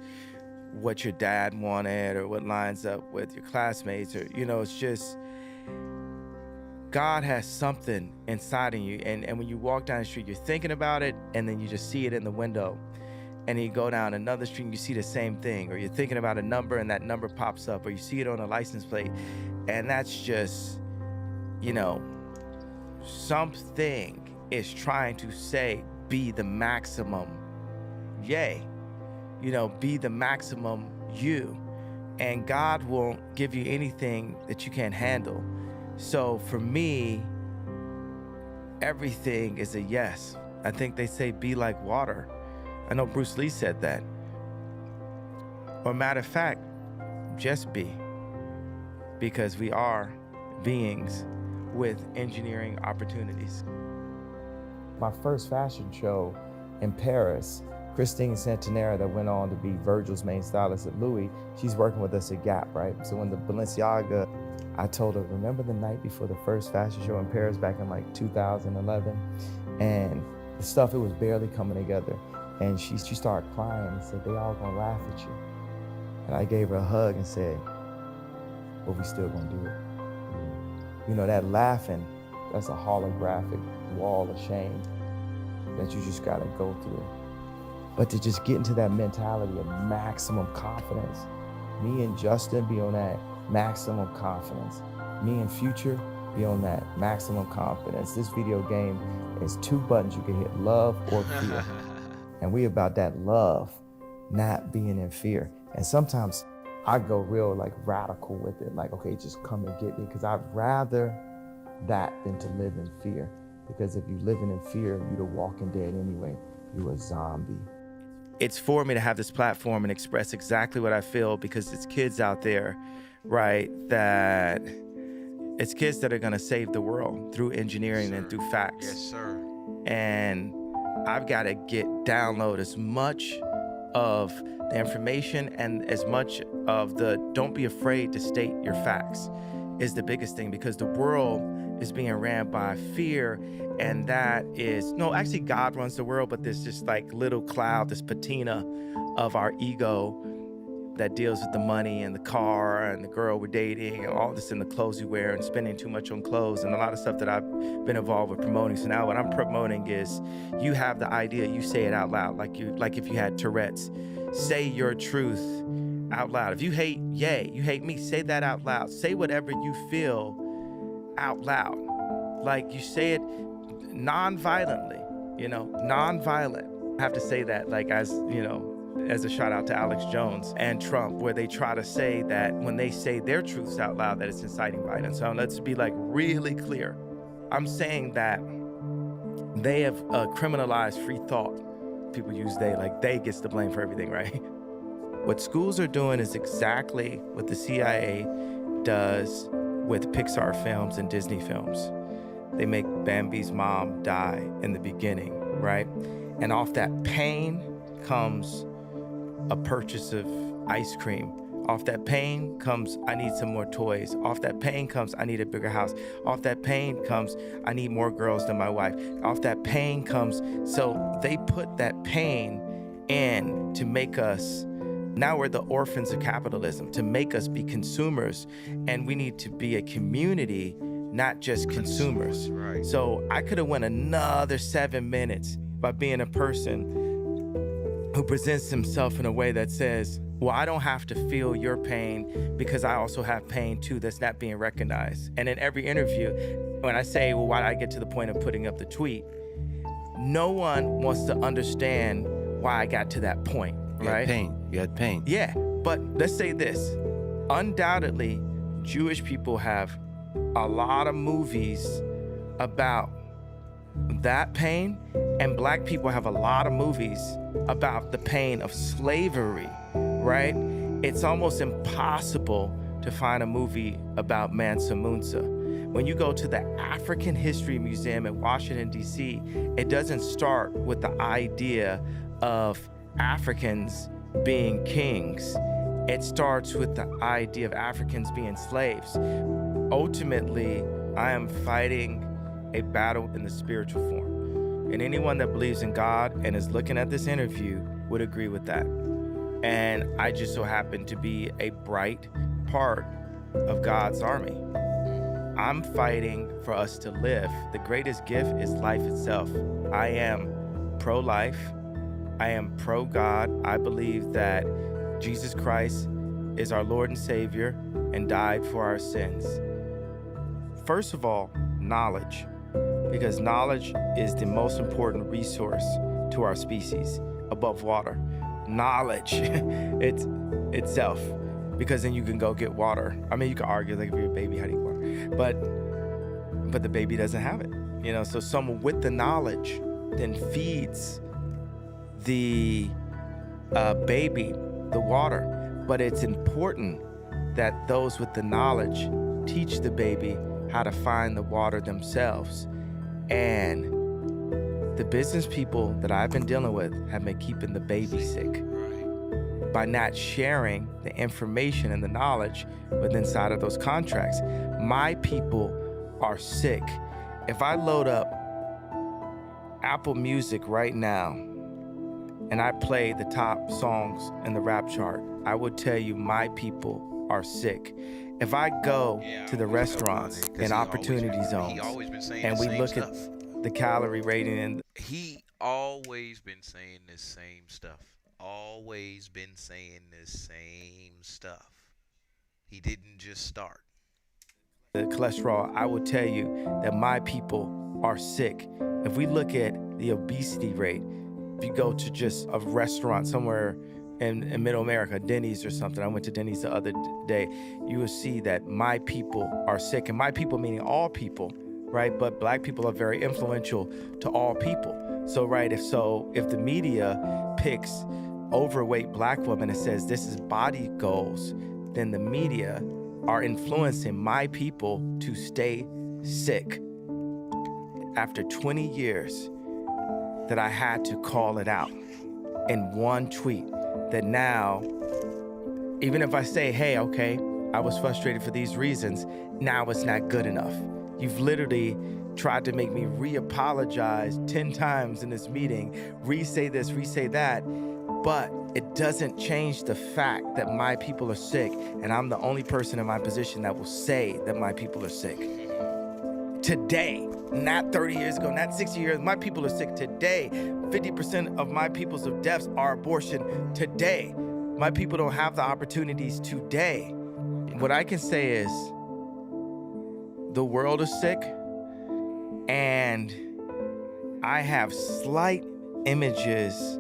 F: what your dad wanted, or what lines up with your classmates, or, it's just God has something inside of you. And when you walk down the street, you're thinking about it, and then you just see it in the window. And you go down another street and you see the same thing, or you're thinking about a number and that number pops up, or you see it on a license plate. And that's just, something is trying to say, be the maximum yay, be the maximum you. And God won't give you anything that you can't handle. So for me, everything is a yes. I think they say be like water. I know Bruce Lee said that. Or matter of fact, just be. Because we are beings with engineering opportunities.
D: My first fashion show in Paris, Christine Santanera, that went on to be Virgil's main stylist at Louis, she's working with us at Gap, right? So when the Balenciaga, I told her, remember the night before the first fashion show in Paris back in like 2011? And the stuff, it was barely coming together. And she started crying and said, they all gonna laugh at you. And I gave her a hug and said, but we still gonna do it. That laughing, that's a holographic wall of shame that you just gotta go through. But to just get into that mentality of maximum confidence, me and Justin be on that maximum confidence. Me and Future be on that maximum confidence. This video game is 2 buttons you can hit, love or fear. And we about that love, not being in fear. And sometimes I go real like radical with it, like, okay, just come and get me, because I'd rather that than to live in fear. Because if you living in fear, you're the walking dead anyway. You're a zombie.
F: It's for me to have this platform and express exactly what I feel, because it's kids out there, right, that it's kids that are gonna save the world through engineering and through facts.
A: Yes, sir.
F: And I've gotta download as much of the information and as much of the don't be afraid to state your facts is the biggest thing, because the world is being ran by fear. And that is, no, actually God runs the world, but there's just like little cloud, this patina of our ego that deals with the money and the car and the girl we're dating and all this in the clothes we wear and spending too much on clothes and a lot of stuff that I've been involved with promoting. So now what I'm promoting is you have the idea, you say it out loud, like if you had Tourette's. Say your truth out loud. If you hate you hate me, say that out loud. Say whatever you feel out loud. Like you say it non-violently, non-violent. I have to say that like as a shout out to Alex Jones and Trump, where they try to say that when they say their truths out loud, that it's inciting violence. So let's be like really clear. I'm saying that they have criminalized free thought. People use they, like they gets the blame for everything, right? What schools are doing is exactly what the CIA does with Pixar films and Disney films. They make Bambi's mom die in the beginning, right? And off that pain comes a purchase of ice cream. Off that pain comes, I need some more toys. Off that pain comes, I need a bigger house. Off that pain comes, I need more girls than my wife. Off that pain comes, so they put that pain in to make us, now we're the orphans of capitalism, to make us be consumers. And we need to be a community, not just consumers.
A: Right.
F: So I could have went another 7 minutes by being a person who presents himself in a way that says, well, I don't have to feel your pain because I also have pain too that's not being recognized. And in every interview, when I say, well, why did I get to the point of putting up the tweet? No one wants to understand why I got to that point, right?
G: You had pain.
F: Yeah, but let's say this. Undoubtedly, Jewish people have a lot of movies about that pain, and black people have a lot of movies about the pain of slavery, right? It's almost impossible to find a movie about Mansa Musa. When you go to the African History Museum in Washington, D.C., it doesn't start with the idea of Africans being kings. It starts with the idea of Africans being slaves. Ultimately, I am fighting a battle in the spiritual form. And anyone that believes in God and is looking at this interview would agree with that. And I just so happen to be a bright part of God's army. I'm fighting for us to live. The greatest gift is life itself. I am pro-life. I am pro-God. I believe that Jesus Christ is our Lord and Savior and died for our sins. First of all, knowledge, because knowledge is the most important resource to our species above water. Knowledge itself, because then you can go get water. I mean, you can argue, like, if you're a baby, how do you get water? But the baby doesn't have it, you know? So someone with the knowledge then feeds the baby the water. But it's important that those with the knowledge teach the baby how to find the water themselves. And the business people that I've been dealing with have been keeping the baby sick by not sharing the information and the knowledge within inside of those contracts. My people are sick. If I load up Apple Music right now and I play the top songs in the rap chart, I would tell you my people are sick. If I go to the restaurants and opportunity zones and we look at the calorie rating, and
A: he always been saying this same stuff. Always been saying this same stuff. He didn't just start.
F: The cholesterol, I will tell you that my people are sick. If we look at the obesity rate, if you go to just a restaurant somewhere in Middle America, Denny's or something, I went to Denny's the other day, you will see that my people are sick. And my people meaning all people, right? But black people are very influential to all people. So, right, if the media picks overweight black women and says this is body goals, then the media are influencing my people to stay sick. After 20 years that I had to call it out in one tweet, that now, even if I say, hey, okay, I was frustrated for these reasons, now it's not good enough. You've literally tried to make me re-apologize 10 times in this meeting, re-say this, re-say that, but it doesn't change the fact that my people are sick, and I'm the only person in my position that will say that my people are sick. Today, not 30 years ago, not 60 years, my people are sick today. 50% of my people's of deaths are abortion today. My people don't have the opportunities today. What I can say is the world is sick, and I have slight images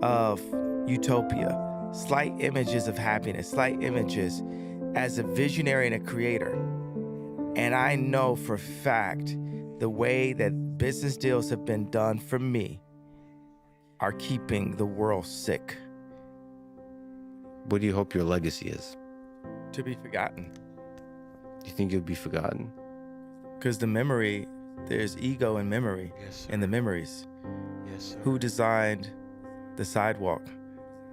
F: of utopia, slight images of happiness, slight images as a visionary and a creator. And I know for a fact the way that business deals have been done for me are keeping the world sick.
G: What do you hope your legacy is?
F: To be forgotten.
G: Do you think you'll be forgotten?
F: Because the memory, there's ego in memory, in the memories.
A: Yes, sir.
F: Who designed the sidewalk?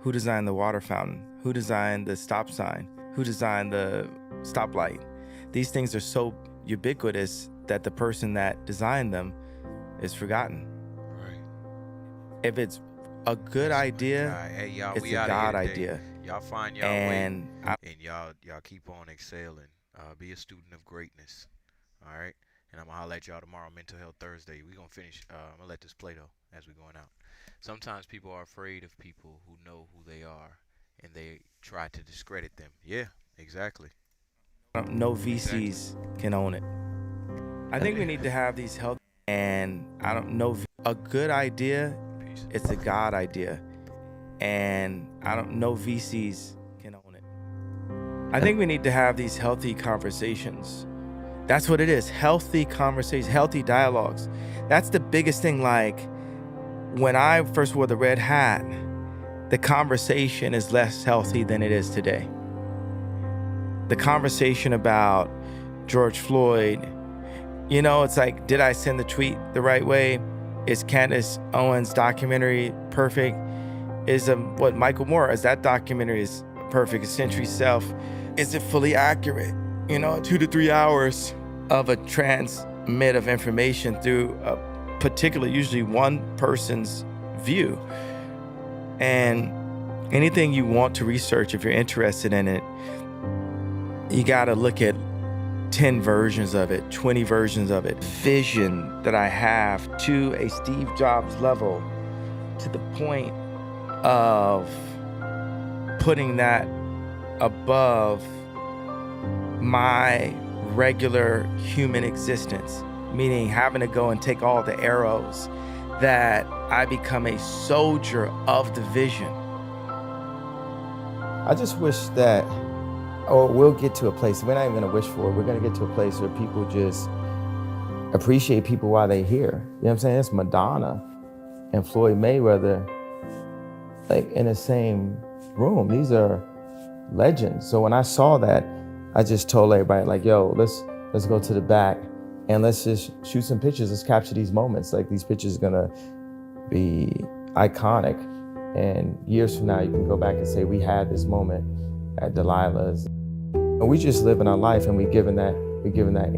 F: Who designed the water fountain? Who designed the stop sign? Who designed the stoplight? These things are so ubiquitous that the person that designed them is forgotten.
A: Right.
F: If it's a good idea,
A: hey, y'all,
F: it's
A: we
F: a
A: outta
F: God
A: here today.
F: idea.
A: Y'all find y'all
F: and
A: way, and y'all keep on excelling. Be a student of greatness. All right. And I'm gonna holler at y'all tomorrow, Mental Health Thursday. We gonna finish. I'm gonna let this play though as we going out. Sometimes people are afraid of people who know who they are, and they try to discredit them. Yeah, exactly.
F: No VCs can own it.
E: I think we need to have these health, and I don't know, a good idea, it's a God idea. And I don't know VCs can own it. I think we need to have these healthy conversations. That's what it is, healthy conversations, healthy dialogues. That's the biggest thing. Like when I first wore the red hat, the conversation is less healthy than it is today. The conversation about George Floyd, you know, it's like, did I send the tweet the right way? Is Candace Owens' documentary perfect? Is what Michael Moore, as that documentary is perfect, Century Self, is it fully accurate? You know, 2 to 3 hours of a transmit of information through a particular, usually one person's view. And anything you want to research, if you're interested in it, you gotta look at 10 versions of it, 20 versions of it. Vision that I have to a Steve Jobs level, to the point of putting that above my regular human existence, meaning having to go and take all the arrows, that I become a soldier of the vision.
F: I just wish that, or we'll get to a place, we're not even gonna wish for it, we're gonna get to a place where people just appreciate people while they're here. You know what I'm saying? It's Madonna and Floyd Mayweather, like in the same room. These are legends. So when I saw that, I just told everybody, like, yo, let's go to the back and let's just shoot some pictures. Let's capture these moments. Like, these pictures are gonna be iconic. And years from now, you can go back and say, we had this moment at Delilah's. And we just live in our life, and we're given that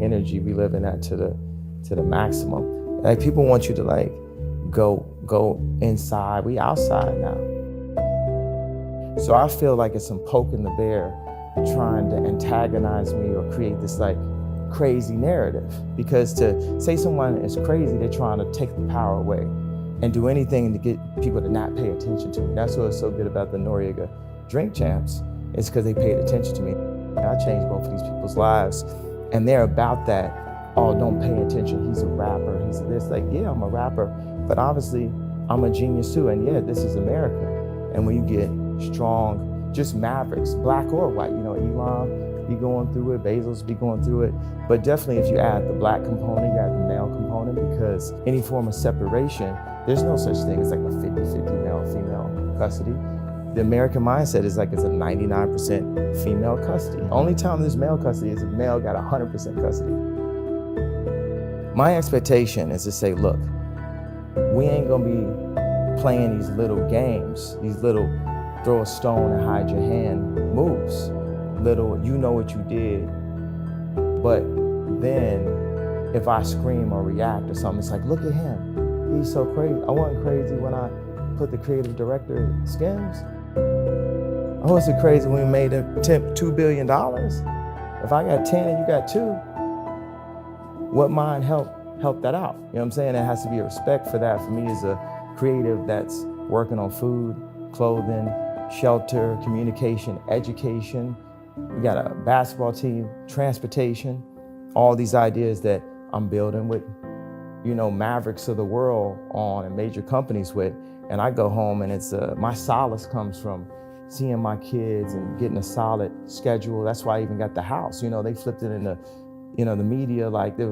F: energy. We live in that to the maximum. Like, people want you to like go inside. We outside now. So I feel like it's some poking the bear trying to antagonize me or create this like crazy narrative. Because to say someone is crazy, they're trying to take the power away and do anything to get people to not pay attention to me. That's what's so good about the Noriega Drink Champs. It's because they paid attention to me. I changed both of these people's lives, and they're about that. Oh, don't pay attention. He's a rapper. He's this. Like, yeah, I'm a rapper, but obviously I'm a genius too. And yeah, this is America. And when you get strong, just mavericks, black or white, you know, Elon be going through it, Bezos be going through it. But definitely if you add the black component, you add the male component, because any form of separation, there's no such thing as like a 50-50 male-female custody. The American mindset is like it's a 99% female custody. Only time there's male custody is if male got 100% custody. My expectation is to say, look, we ain't gonna be playing these little games, these little throw a stone and hide your hand moves. Little, you know what you did, but then if I scream or react or something, it's like, look at him, he's so crazy. I wasn't crazy when I put the creative director Skims. I wasn't crazy when we made $2 billion. If I got 10 and you got 2, what mind help that out? You know what I'm saying? There has to be a respect for that. For me as a creative that's working on food, clothing, shelter, communication, education. We got a basketball team, transportation, all these ideas that I'm building with, you know, mavericks of the world on and major companies with. And I go home and it's my solace comes from seeing my kids and getting a solid schedule. That's why I even got the house. You know, they flipped it in the, you know, the media like